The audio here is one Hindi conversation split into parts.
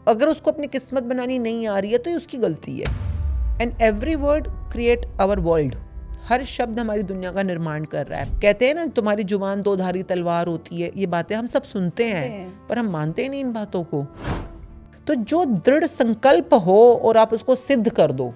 अगर उसको अपनी किस्मत बनानी नहीं आ रही है तो ये उसकी गलती है। And every word create our world. हर शब्द हमारी दुनिया का निर्माण कर रहा है। कहते हैं ना, तुम्हारी जुबान दो धारी तलवार होती है। ये बातें हम सब सुनते हैं पर हम मानते ही नहीं इन बातों को। तो जो दृढ़ संकल्प हो और आप उसको सिद्ध कर दो,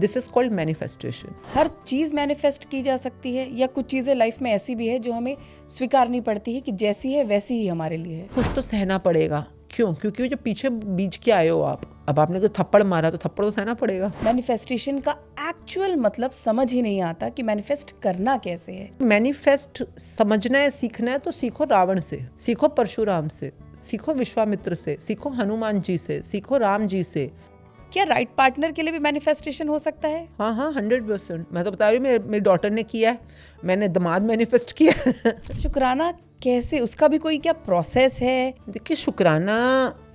दिस इज कॉल्ड मैनिफेस्टेशन। हर चीज मैनिफेस्ट की जा सकती है या कुछ चीजें लाइफ में ऐसी भी है जो हमें स्वीकारनी पड़ती है कि जैसी है वैसी ही हमारे लिए है? कुछ तो सहना पड़ेगा। क्यों? क्योंकि जो पीछे बीच के आए हो आप, अब आपने कोई थप्पड़ मारा तो थप्पड़ तो सहना पड़ेगा। मैनिफेस्टेशन का एक्चुअल मतलब समझ ही नहीं आता कि मैनिफेस्ट करना कैसे है। मैनिफेस्ट समझना है, सीखना है तो सीखो रावण से, सीखो परशुराम से, सीखो विश्वामित्र से, सीखो हनुमान जी से, सीखो राम जी से। क्या राइट पार्टनर के लिए भी मैनिफेस्टेशन हो सकता है? हाँ 100%। मैं तो बता रही हूँ, मेरी डॉटर ने किया है, मैंने दामाद मैनिफेस्ट किया है। शुक्राना कैसे, उसका भी कोई क्या प्रोसेस है? देखिए, शुक्राना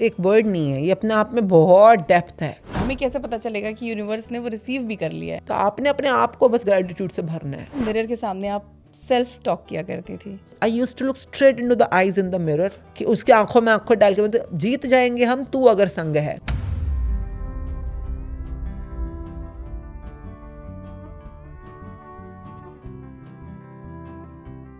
एक वर्ड नहीं है, ये अपने आप में बहुत डेप्थ है। हमें कैसे पता चलेगा कि यूनिवर्स ने वो रिसीव भी कर लिया है? तो आपने अपने आप को बस ग्रेटिट्यूड से भरना है। मिरर के सामने आप सेल्फ टॉक किया करती थी। I used to look straight into the eyes in the mirror, कि उसके आंखों में आंखों डाल के मतलब जीत जाएंगे हम, तू अगर संग है।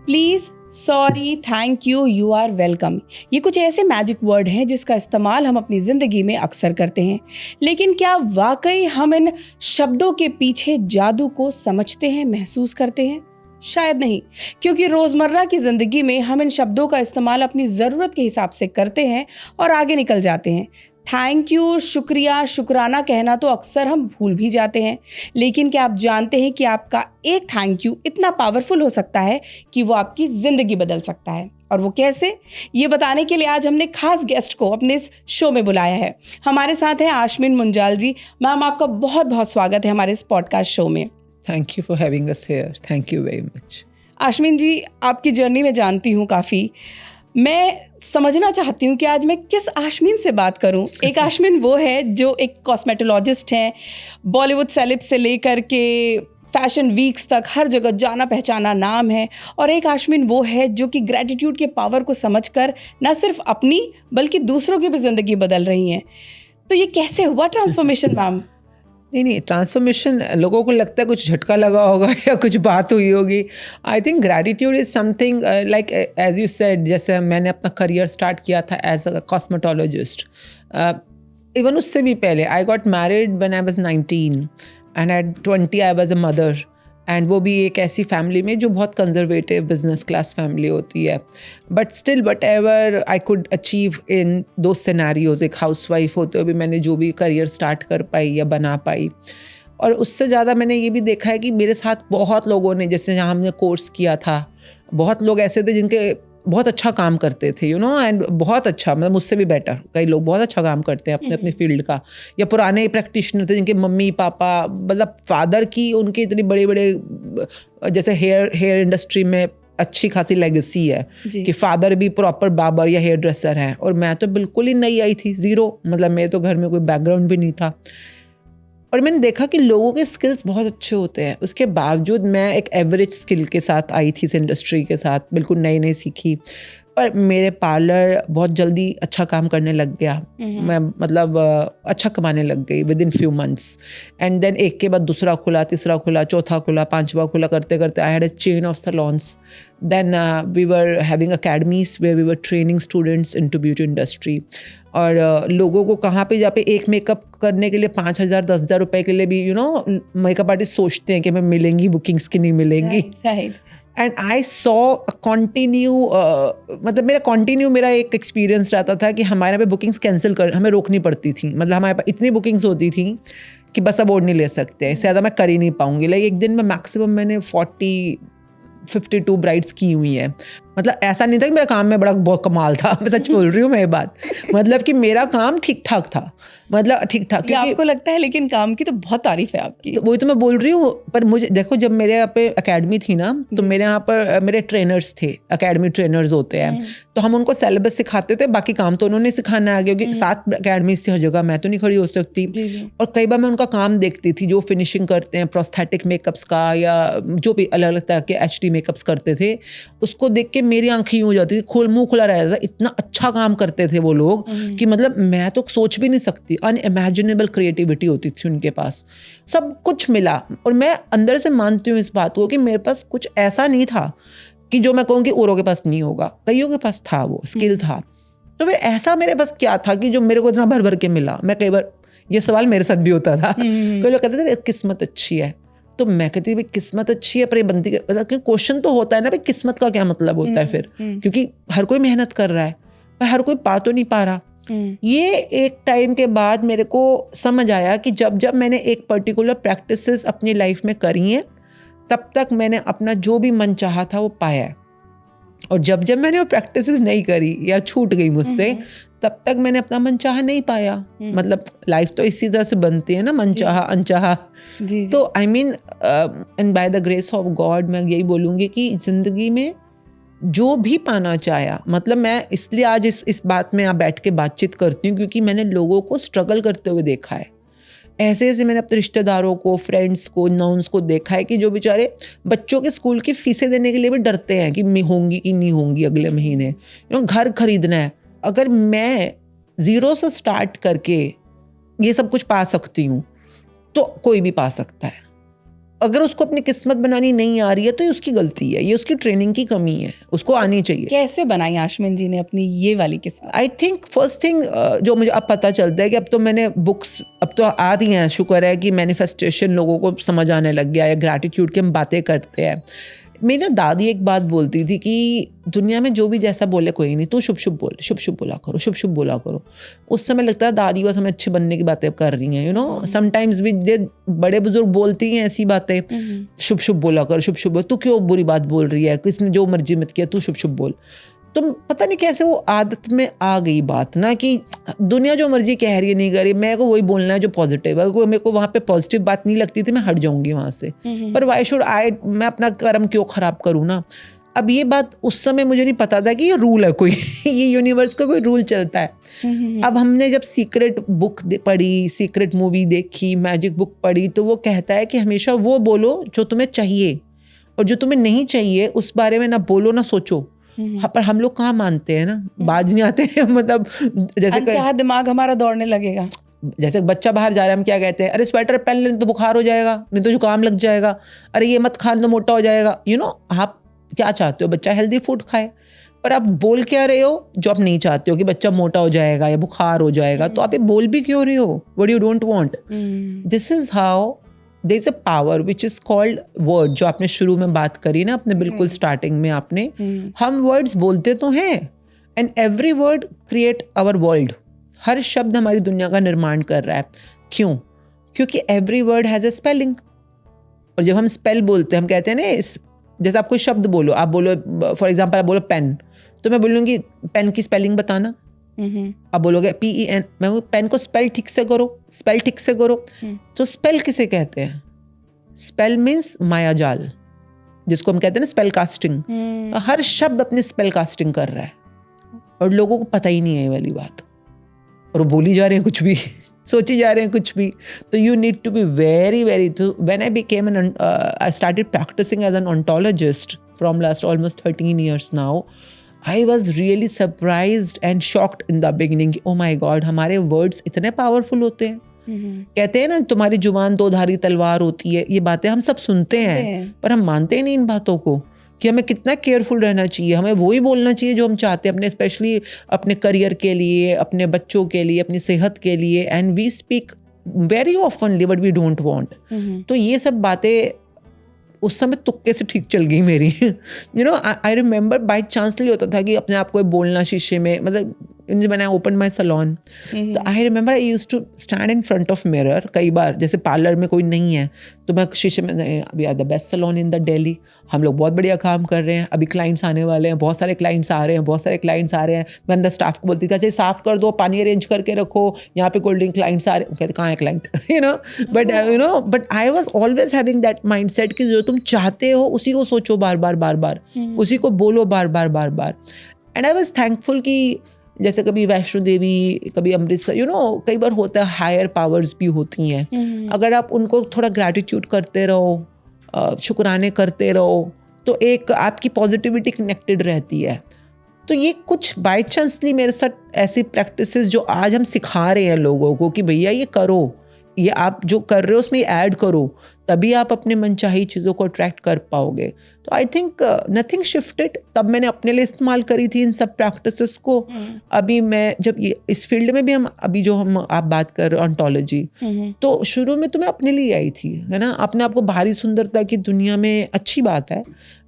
Please, sorry, thank you, you are welcome, ये कुछ ऐसे मैजिक वर्ड हैं जिसका इस्तेमाल हम अपनी जिंदगी में अक्सर करते हैं। लेकिन क्या वाकई हम इन शब्दों के पीछे जादू को समझते हैं, महसूस करते हैं? शायद नहीं, क्योंकि रोजमर्रा की जिंदगी में हम इन शब्दों का इस्तेमाल अपनी जरूरत के हिसाब से करते हैं और आगे निकल जाते हैं। थैंक यू, शुक्रिया, शुक्राना कहना तो अक्सर हम भूल भी जाते हैं। लेकिन क्या आप जानते हैं कि आपका एक थैंक यू इतना पावरफुल हो सकता है कि वो आपकी ज़िंदगी बदल सकता है? और वो कैसे, ये बताने के लिए आज हमने खास गेस्ट को अपने इस शो में बुलाया है। हमारे साथ हैं आशमीन मुंजाल जी। मैम, आपका बहुत बहुत स्वागत है हमारे इस पॉडकास्ट शो में। Thank you for having us here. Thank you very much. Ashmeen ji, आपकी जर्नी में जानती हूँ काफ़ी। मैं समझना चाहती हूँ कि आज मैं किस आशमीन से बात करूँ। एक आशमीन वो है जो एक कॉस्मेटोलॉजिस्ट हैं, बॉलीवुड सेलेब से लेकर के फैशन वीक्स तक हर जगह जाना पहचाना नाम है। और एक आशमीन वो है जो कि ग्रैटिट्यूड के पावर को समझकर न सिर्फ अपनी बल्कि दूसरों की भी ज़िंदगी बदल रही हैं। तो ये कैसे हुआ ट्रांसफॉर्मेशन मैम? नहीं, ट्रांसफॉर्मेशन लोगों को लगता है कुछ झटका लगा होगा या कुछ बात हुई होगी। I think gratitude is something like as you said, जैसे मैंने अपना करियर स्टार्ट किया था एज अ कॉस्मेटोलॉजिस्ट। इवन उससे भी पहले I got married when I was 19 and at 20 I was a mother. And वो भी एक ऐसी फैमिली में जो बहुत कंजर्वेटिव बिजनेस क्लास फैमिली होती है। But still what ever I could achieve in दो सिनेरियोज, एक हाउसवाइफ होते हुए भी मैंने जो भी करियर स्टार्ट कर पाई या बना पाई। और उससे ज़्यादा मैंने ये भी देखा है कि मेरे साथ बहुत लोगों ने, जैसे जहाँ हमने कोर्स किया था, बहुत लोग ऐसे थे जिनके बहुत अच्छा काम करते थे, यू नो, एंड बहुत अच्छा, मतलब मुझसे भी बेटर कई लोग बहुत अच्छा काम करते हैं अपने अपने फील्ड का। या पुराने प्रैक्टिशनर थे जिनके मम्मी पापा, मतलब फादर की उनके इतनी बड़े बड़े, जैसे हेयर इंडस्ट्री में अच्छी खासी लेगेसी है कि फादर भी प्रॉपर बार्बर या हेयर ड्रेसर हैं। और मैं तो बिल्कुल ही नई आई थी, ज़ीरो, मतलब मेरे तो घर में कोई बैकग्राउंड भी नहीं था। और मैंने देखा कि लोगों के स्किल्स बहुत अच्छे होते हैं, उसके बावजूद मैं एक एवरेज स्किल के साथ आई थी इस इंडस्ट्री के साथ, बिल्कुल नई नई सीखी। पर मेरे पार्लर बहुत जल्दी अच्छा काम करने लग गया। मैं मतलब अच्छा कमाने लग गई within few months. And then एक के बाद दूसरा खुला, तीसरा खुला, चौथा खुला, पांचवा खुला, करते करते I had a chain of salons. Then we were having academies where we were training students into beauty industry. और लोगों को कहाँ पे, जहाँ पे एक मेकअप करने के लिए 5,000 10,000 रुपए के लिए भी, यू नो, मेकअप आर्टिस्ट सोचते हैं कि हमें मिलेंगी बुकिंग्स की नहीं मिलेंगी। Right. And I saw continue, मतलब मेरा एक एक्सपीरियंस रहता था कि हमारे यहाँ पे बुकिंग्स कैंसिल कर, हमें रोकनी पड़ती थी। मतलब हमारे पास इतनी बुकिंग्स होती थी कि बस अब और नहीं ले सकते, इससे ज़्यादा मैं कर ही नहीं पाऊँगी। लाइक एक दिन में मैक्सिमम मैंने 52 ब्राइड्स की हुई हैं। मतलब ऐसा नहीं था कि मेरा काम में बड़ा बहुत कमाल था, मैं सच बोल रही हूँ मैं ये बात। मतलब कि मेरा काम ठीक ठाक था, मतलब ठीक ठाक। ये आपको लगता है, लेकिन काम की तो बहुत तारीफ है आपकी। तो वही तो मैं बोल रही हूँ। पर मुझे देखो, जब मेरे यहाँ पे एकेडमी थी ना, तो मेरे यहाँ पर मेरे ट्रेनर्स थे, एकेडमी ट्रेनर्स होते हैं, तो हम उनको सिलेबस सिखाते थे, बाकी काम तो उन्होंने सिखाना है, क्योंकि 7 एकेडमीज थी हर जगह, मैं तो नहीं खड़ी हो सकती। और कई बार मैं उनका काम देखती थी, जो फिनिशिंग करते हैं प्रोस्थेटिक मेकअप्स का या जो भी अलग अलग तरह के HD मेकअप्स करते थे, उसको देख के के मेरी आंखें यूं हो जाती थी, मुंह खुला रहता था, इतना अच्छा काम करते थे वो लोग कि मतलब मैं तो सोच भी नहीं सकती, अनइमेजिनेबल क्रिएटिविटी होती थी उनके पास, सब कुछ मिला। और मैं अंदर से मानती हूँ इस बात को कि मेरे पास कुछ ऐसा नहीं था कि जो मैं कहूँ कि औरों के पास नहीं होगा, कईयों के पास था, वो स्किल था। तो फिर ऐसा मेरे पास क्या था कि जो मेरे को इतना भर भर के मिला। मैं कई बार, ये सवाल मेरे साथ भी होता था, कई लोग कहते थे किस्मत अच्छी है, तो मैं कहती थी भाई किस्मत अच्छी है पर ये बनती, मतलब क्वेश्चन तो होता है ना भाई किस्मत का क्या मतलब होता है फिर, क्योंकि हर कोई मेहनत कर रहा है पर हर कोई पा तो नहीं पा रहा। ये एक टाइम के बाद मेरे को समझ आया कि जब जब मैंने एक पर्टिकुलर प्रैक्टिसेस अपनी लाइफ में करी हैं, तब तक मैंने अपना जो भी मन चाहा था वो पाया है। और जब जब मैंने वो प्रैक्टिसेस नहीं करी या छूट गई मुझसे, तब तक मैंने अपना मन चाहा नहीं पाया। मतलब लाइफ तो इसी तरह से बनती है ना, मन चाहा अनचाहा। तो I mean and by the grace of God मैं यही बोलूँगी कि ज़िंदगी में जो भी पाना चाहा, मतलब मैं इसलिए आज इस बात में यहाँ बैठ के बातचीत करती हूँ क्योंकि मैंने लोगों को स्ट्रगल करते हुए देखा है। ऐसे ऐसे मैंने अपने रिश्तेदारों को, फ्रेंड्स को, नॉन्स को देखा है कि जो बेचारे बच्चों के स्कूल की फीसें देने के लिए भी डरते हैं कि होंगी कि नहीं होंगी अगले महीने, घर खरीदना है। अगर मैं ज़ीरो से स्टार्ट करके ये सब कुछ पा सकती हूँ तो कोई भी पा सकता है। अगर उसको अपनी किस्मत बनानी नहीं आ रही है तो ये उसकी गलती है, ये उसकी ट्रेनिंग की कमी है, उसको आनी चाहिए। कैसे बनाई आशमीन जी ने अपनी ये वाली किस्मत? आई थिंक फर्स्ट थिंग जो मुझे अब पता चलता है कि अब तो मैंने बुक्स अब तो आती हैं, शुक्र है कि मैनिफेस्टेशन लोगों को समझ आने लग गया है, ग्रैटिट्यूड की हम बातें करते हैं। मेरी ना दादी एक बात बोलती थी कि दुनिया में जो भी जैसा बोले कोई नहीं, तू शुभ शुभ बोल, शुभ शुभ बोला करो, शुभ शुभ बोला करो। उस समय लगता है दादी बस हमें अच्छे बनने की बातें कर रही हैं, यू नो। समटाइम्स भी बड़े बुजुर्ग बोलती हैं ऐसी बातें, शुभ शुभ बोला करो, शुभ शुभ बोल, तू क्यों बुरी बात बोल रही है, किसने जो मर्जी मत किया, तू शुभ शुभ बोल। तो पता नहीं कैसे वो आदत में आ गई बात ना कि दुनिया जो मर्जी कह रही है नहीं कर रही, मेरे को वही बोलना है जो पॉजिटिव है। मेरे को वहाँ पे पॉजिटिव बात नहीं लगती थी, मैं हट जाऊंगी वहाँ से। पर वाई शुड मैं अपना कर्म क्यों खराब करूँ ना। अब ये बात उस समय मुझे नहीं पता था कि ये रूल है कोई ये यूनिवर्स का कोई रूल चलता है। अब हमने जब सीक्रेट बुक पढ़ी, सीक्रेट मूवी देखी, मैजिक बुक पढ़ी, तो वो कहता है कि हमेशा वो बोलो जो तुम्हें चाहिए और जो तुम्हें नहीं चाहिए उस बारे में ना बोलो ना सोचो। पर हम लोग कहाँ मानते हैं ना, बाज नहीं आते हैं। मतलब जैसे दिमाग हमारा दौड़ने लगेगा। जैसे बच्चा बाहर जा रहा है, हम क्या कहते हैं, अरे स्वेटर पहन ले तो बुखार हो जाएगा, नहीं तो जुकाम लग जाएगा, अरे ये मत खान तो मोटा हो जाएगा। यू नो, आप क्या चाहते हो, बच्चा हेल्दी फूड खाए, पर आप बोल क्या रहे हो जो आप नहीं चाहते हो कि बच्चा मोटा हो जाएगा या बुखार हो जाएगा। तो आप ये बोल भी क्यों रहे हो, what you don't want. This is how there is a power which is called word, जो आपने शुरू में बात करी ना अपने बिल्कुल स्टार्टिंग में आपने। हम वर्ड्स बोलते तो हैं and every word create our world. हर शब्द हमारी दुनिया का निर्माण कर रहा है। क्यों? क्योंकि every word has a spelling. और जब हम स्पेल बोलते हैं, हम कहते हैं ना, जैसे आप कोई शब्द बोलो, आप बोलो फॉर एग्जाम्पल आप बोलो पेन, तो मैं बोलूँगी पेन की स्पेलिंग बताना। आप बोलोगे PEN, मैं पेन को स्पेल ठीक से करो, स्पेल ठीक से करो। तो स्पेल किसे कहते हैं? स्पेल मीन्स मायाजाल, जिसको हम कहते हैं ना स्पेल कास्टिंग। हर शब्द अपने स्पेल कास्टिंग कर रहा है और लोगों को पता ही नहीं है ये वाली बात, और वो बोली जा रहे हैं कुछ भी सोची जा रहे हैं कुछ भी। तो you need to be very very, तो when I became I started practicing as an ontologist from last almost 13 years now. I was really surprised and shocked in the beginning. Oh my God, हमारे वर्ड्स इतने पावरफुल होते हैं। कहते हैं ना तुम्हारी जुबान दो धारी तलवार होती है, ये बातें हम सब सुनते हैं पर हम मानते ही नहीं इन बातों को कि हमें कितना केयरफुल रहना चाहिए। हमें वही बोलना चाहिए जो हम चाहते हैं अपने, स्पेशली अपने करियर के लिए, अपने बच्चों के लिए, अपनी सेहत के लिए। And we speak very oftenly but we don't want. तो ये सब बातें उस समय तुक्के से ठीक चल गई मेरी। You know, I remember by chancely होता था कि अपने आप को बोलना शीशे में, मतलब when I opened my salon, तो I remember I used to stand in front of mirror कई बार, जैसे पार्लर में कोई नहीं है तो मैं शीशे में, we are the best salon in the Delhi, हम लोग बहुत बढ़िया काम कर रहे हैं, अभी क्लाइंट्स आने वाले हैं, बहुत सारे क्लाइंट्स आ रहे हैं। मैं अंदर स्टाफ को बोलती थी अच्छा साफ कर दो, पानी अरेंज करके रखो, यहाँ पे कोल्ड ड्रिंक क्लाइंट्स आ रहे हैं। कहते कहाँ है client, but I was always having that mind set कि जो तुम चाहते हो उसी को सोचो बार बार, उसी को बोलो बार बार। एंड आई वॉज थैंकफुल कि जैसे कभी वैष्णो देवी, कभी अमृतसर, कई बार होता है हायर पावर्स भी होती हैं। अगर आप उनको थोड़ा ग्रैटिट्यूड करते रहो, शुक्राने करते रहो, तो एक आपकी पॉजिटिविटी कनेक्टेड रहती है। तो ये कुछ बाय चांसली मेरे साथ ऐसी प्रैक्टिसेस जो आज हम सिखा रहे हैं लोगों को कि भैया ये करो, ये आप जो कर रहे हो उसमें ऐड करो, तभी आप अपने मनचाही चीज़ों को अट्रैक्ट कर पाओगे। तो आई थिंक नथिंग शिफ्टेड। तब मैंने अपने लिए इस्तेमाल करी थी इन सब प्रैक्टिसेस को। अभी मैं जब ये इस फील्ड में भी हम अभी जो हम आप बात कर रहे हो ऑन्टोलॉजी, तो शुरू में तो मैं अपने लिए आई थी, है ना। अपने आप को बाहरी सुंदरता की दुनिया में अच्छी बात है,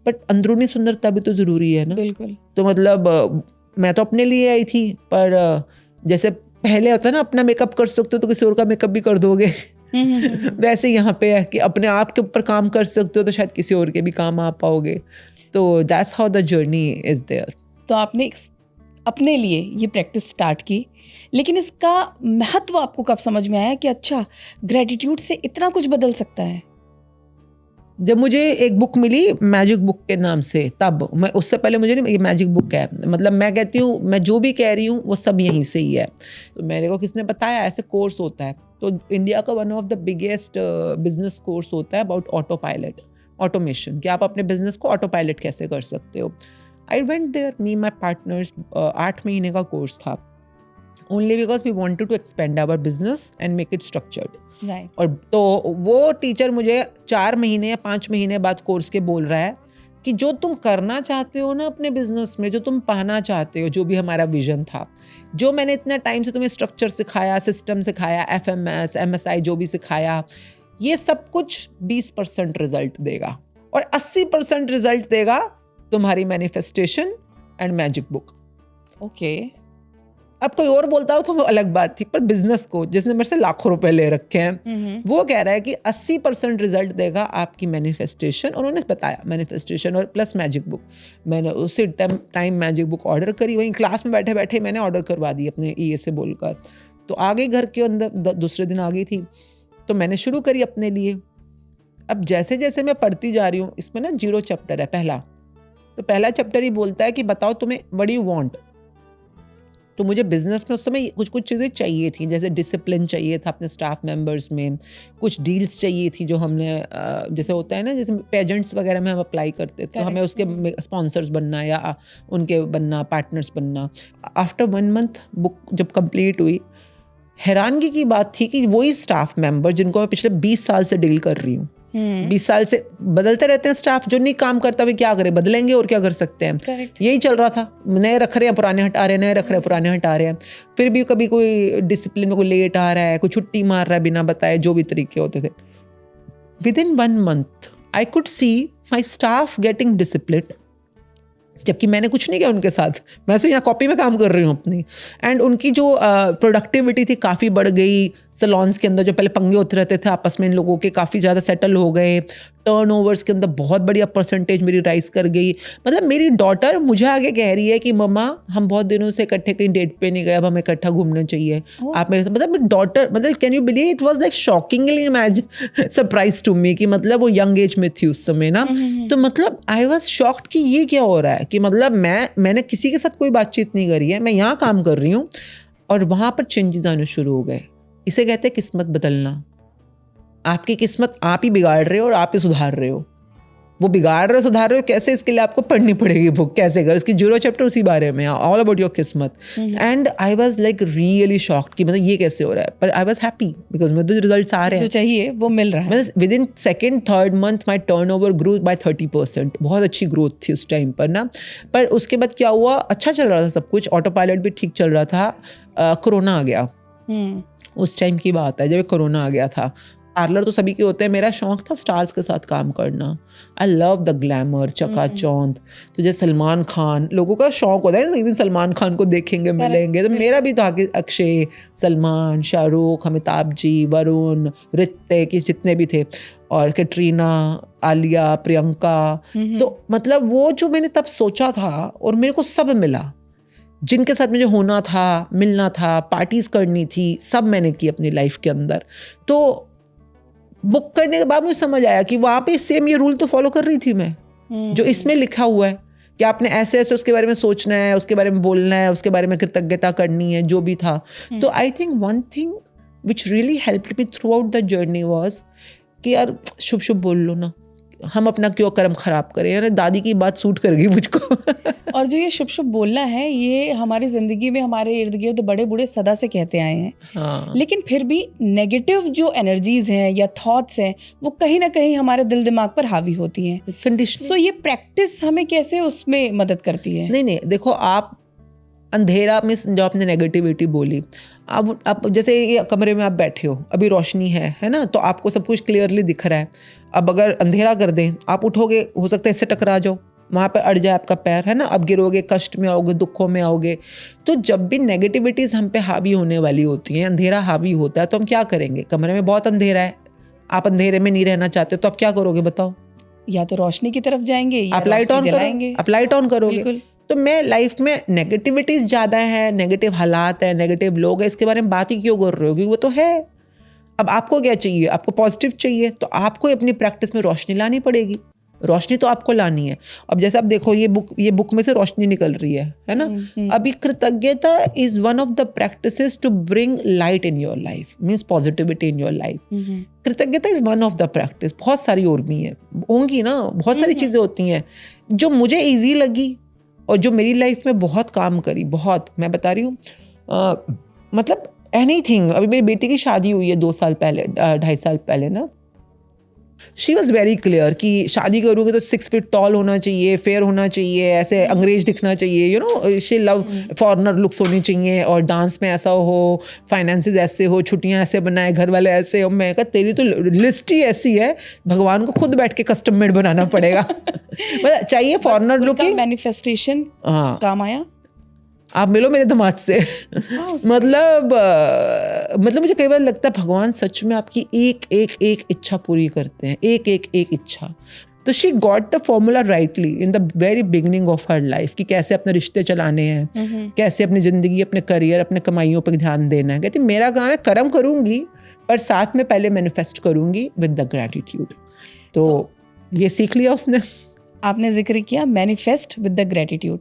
बट अंदरूनी सुंदरता भी तो ज़रूरी है ना। बिल्कुल। तो मतलब मैं तो अपने लिए आई थी, पर जैसे पहले होता है ना अपना मेकअप कर सकते हो तो किसी और का मेकअप भी कर दोगे वैसे यहाँ पे है कि अपने आप के ऊपर काम कर सकते हो तो शायद किसी और के भी काम आ पाओगे। तो that's how the journey is there. तो आपने अपने लिए ये प्रैक्टिस स्टार्ट की, लेकिन इसका महत्व आपको कब समझ में आया कि अच्छा ग्रेटिट्यूड से इतना कुछ बदल सकता है? जब मुझे एक बुक मिली मैजिक बुक के नाम से, तब मैं, उससे पहले मुझे नहीं, ये मैजिक बुक है, मतलब मैं कहती हूँ मैं जो भी कह रही हूँ वो सब यहीं से ही है। तो मेरे को किसने बताया ऐसे कोर्स होता है, तो इंडिया का one of the biggest business course होता है अबाउट ऑटो पायलट, ऑटोमेशन, कि आप अपने बिजनेस को ऑटो पायलट कैसे कर सकते हो। I went there, me my partners, 8 महीने का कोर्स था, only because we wanted to expand our business and make it structured. Right. और तो वो टीचर मुझे 4 महीने या 5 महीने बाद कोर्स के बोल रहा है कि जो तुम करना चाहते हो ना अपने बिजनेस में, जो तुम पाना चाहते हो, जो भी हमारा विजन था, जो मैंने इतना टाइम से तुम्हें स्ट्रक्चर सिखाया, सिस्टम सिखाया, FMS MSI जो भी सिखाया, ये सब कुछ 20% रिजल्ट देगा और 80% रिजल्ट देगा तुम्हारी manifestation and magic book. Okay. अब कोई और बोलता हो तो वो अलग बात थी, पर बिजनेस को जिसने मेरे से लाखों रुपए ले रखे हैं वो कह रहा है कि 80% रिजल्ट देगा आपकी मैनिफेस्टेशन। उन्होंने बताया मैनिफेस्टेशन और प्लस मैजिक बुक। मैंने उसी टाइम मैजिक बुक ऑर्डर करी, वहीं क्लास में बैठे बैठे मैंने ऑर्डर करवा दी अपने EA से बोलकर। तो आ गई घर के अंदर, दूसरे दिन आ गई थी, तो मैंने शुरू करी अपने लिए। अब जैसे जैसे मैं पढ़ती जा रही हूँ, इसमें ना 0 चैप्टर है पहला, तो पहला चैप्टर ही बोलता है कि बताओ तुम्हें व्हाट डू यू वांट। तो मुझे बिजनेस में उस समय कुछ कुछ चीज़ें चाहिए थी, जैसे डिसिप्लिन चाहिए था अपने स्टाफ मेंबर्स में, कुछ डील्स चाहिए थी जो हमने जैसे होता है ना, जैसे पेजेंट्स वगैरह में हम अप्लाई करते थे, तो हमें उसके स्पॉन्सर्स बनना या उनके बनना, पार्टनर्स बनना। आफ्टर 1 मंथ बुक जब कंप्लीट हुई, हैरानगी की बात थी कि वही स्टाफ मेंबर जिनको मैं पिछले 20 साल से डील कर रही हूँ, 20 साल से बदलते रहते हैं स्टाफ, जो नहीं काम करता भी क्या करे, बदलेंगे और क्या कर सकते हैं। Correct. यही चल रहा था, नए रख रहे हैं पुराने हटा रहे हैं, नए रख रहे हैं पुराने हटा रहे हैं। फिर भी कभी कोई डिसिप्लिन में कोई लेट आ रहा है, कोई छुट्टी मार रहा है बिना बताए, जो भी तरीके होते थे। Within 1 month I could see my staff getting discipline, जबकि मैंने कुछ नहीं किया उनके साथ, मैं सिर्फ यहाँ कॉपी में काम कर रही हूँ अपनी। एंड उनकी जो प्रोडक्टिविटी थी काफ़ी बढ़ गई। सलॉन्स के अंदर जो पहले पंगे होते रहते थे आपस में इन लोगों के, काफ़ी ज़्यादा सेटल हो गए। टर्नओवर्स के अंदर बहुत बढ़िया परसेंटेज मेरी राइज कर गई। मतलब मेरी डॉटर मुझे आगे कह रही है कि मम्मा हम बहुत दिनों से इकट्ठे कहीं डेट पे नहीं गए, अब हमें इकट्ठा घूमना चाहिए। आप मेरे, मतलब मेरी डॉटर, मतलब can you believe, it was like shockingly surprise to me कि मतलब वो यंग एज में थी उस समय ना। तो मतलब आई वाज शॉक्ड कि ये क्या हो रहा है, कि मतलब मैंने किसी के साथ कोई बातचीत नहीं करी है, मैं यहाँ काम कर रही हूँ और वहाँ पर चेंजेस आने शुरू हो गए। इसे कहते हैं किस्मत बदलना। आपकी किस्मत आप ही बिगाड़ रहे हो और आप ही सुधार रहे हो। वो बिगाड़ रहे हो, सुधार रहे हो कैसे, इसके लिए आपको पढ़नी पड़ेगी बुक, कैसे कर, इसकी 0 चैप्टर उसी बारे में, ऑल अबाउट योर किस्मत। And I was like really shocked कि मतलब ये कैसे हो रहा है, पर आई वाज हैप्पी बिकॉज मुझे रिजल्ट्स आ रहे हैं, जो चाहिए वो मिल रहा है। मतलब with in 2nd 3rd month my turnover grow by 30%। बहुत अच्छी ग्रोथ थी उस टाइम पर ना। पर उसके बाद क्या हुआ, अच्छा चल रहा था सब कुछ, ऑटो पायलट भी ठीक चल रहा था। कोरोना आ गया। उस टाइम की बात है जब कोरोना आ गया था। पार्लर तो सभी के होते हैं, मेरा शौक था स्टार्स के साथ काम करना। आई लव द ग्लैमर, चकाचौंध। तो जैसे सलमान खान, लोगों का शौक होता है एक दिन सलमान खान को देखेंगे, मिलेंगे, तो मेरा भी था कि अक्षय, सलमान, शाहरुख, अमिताभ जी, वरुण, ऋतिक, जितने भी थे, और कैटरीना, आलिया, प्रियंका। तो मतलब वो जो मैंने तब सोचा था और मेरे को सब मिला, जिनके साथ मुझे होना था, मिलना था, पार्टीज करनी थी, सब मैंने की अपनी लाइफ के अंदर। तो बुक करने के बाद मुझे समझ आया कि वहाँ पे सेम ये रूल तो फॉलो कर रही थी मैं, जो इसमें लिखा हुआ है कि आपने ऐसे ऐसे उसके बारे में सोचना है, उसके बारे में बोलना है, उसके बारे में कृतज्ञता करनी है, जो भी था। तो I think one thing which really helped me through out the journey was कि यार शुभ शुभ बोल लो ना, हम अपना क्यों कर्म खराब करें, यानी दादी की बात सूट कर गई मुझको। और जो ये शुभ शुभ बोलना है, ये हमारी ज़िंदगी में हमारे इर्द गिर्द बड़े बूढ़े सदा से कहते आए हैं। हाँ, लेकिन फिर भी नेगेटिव जो एनर्जीज हैं या थॉट्स हैं, वो कहीं ना कहीं हमारे दिल दिमाग पर हावी होती हैं। कंडीशन। सो ये प्रैक्टिस हमें कैसे उसमें मदद करती है? नहीं, देखो आप अंधेरा में जो आपने नेगेटिविटी बोली, अब आप जैसे ये कमरे में आप बैठे हो, अभी रोशनी है ना, तो आपको सब कुछ क्लियरली दिख रहा है। अब अगर अंधेरा कर दें, आप उठोगे, हो सकता है इससे टकरा जाओ, वहाँ पे अड़ जाए आपका पैर, है ना, अब गिरोगे, कष्ट में आओगे, दुखों में आओगे। तो जब भी नेगेटिविटीज़ हम पे हावी होने वाली होती हैं, अंधेरा हावी होता है, तो हम क्या करेंगे? कमरे में बहुत अंधेरा है, आप अंधेरे में नहीं रहना चाहते, तो आप क्या करोगे बताओ? या तो रोशनी की तरफ जाएंगे या आप लाइट ऑन जलाएंगे। आप लाइट ऑन करोगे। बिल्कुल। तो मैं लाइफ में नेगेटिविटीज ज़्यादा है, नेगेटिव हालात है, नेगेटिव लोग हैं, इसके बारे में बात ही क्यों कर रहे हो? क्योंकि वो तो है। अब आपको क्या चाहिए? आपको पॉजिटिव चाहिए, तो आपको अपनी प्रैक्टिस में रोशनी लानी पड़ेगी। रोशनी तो आपको लानी है। अब जैसे आप देखो, ये बुक में से रोशनी निकल रही है ना। अभी कृतज्ञता is one of the practices to bring light in your life, means positivity in your life. कृतज्ञता is one of the practice. बहुत सारी और भी हैं, होंगी ना, बहुत सारी चीज़ें होती हैं जो मुझे ईजी लगी और जो मेरी लाइफ में बहुत काम करी, बहुत। मैं बता रही हूँ, मतलब एनीथिंग। अभी मेरी बेटी की शादी हुई है 2 साल पहले, 2.5 साल पहले ना। शी वॉज वेरी क्लियर कि शादी करोगे तो 6 फीट टॉल होना चाहिए, फेयर होना चाहिए, ऐसे अंग्रेज दिखना चाहिए, you know, she love foreigner looks होनी चाहिए, और डांस में ऐसा हो, फाइनेंसेस ऐसे हो, छुट्टियां ऐसे बनाए, घर वाले ऐसे हो। मैं कहा तेरी तो लिस्ट ही ऐसी है, भगवान को खुद बैठ के कस्टम मेड बनाना पड़ेगा। मतलब चाहिए फॉरनर लुकिंग। मैनिफेस्टेशन हाँ, काम आया। आप मिलो मेरे दामाद से। मतलब मुझे कई बार लगता है भगवान सच में आपकी एक इच्छा पूरी करते हैं, एक इच्छा। तो she got the formula rightly in the very beginning of her life कि कैसे अपने रिश्ते चलाने हैं, कैसे अपनी ज़िंदगी, अपने करियर, अपने कमाइयों पर ध्यान देना है। कहती मेरा काम है, कर्म करूँगी पर साथ में पहले मैनिफेस्ट करूँगी विद द ग्रैटिट्यूड। तो ये सीख लिया उसने। आपने जिक्र किया मैनिफेस्ट विद द ग्रेटिट्यूड।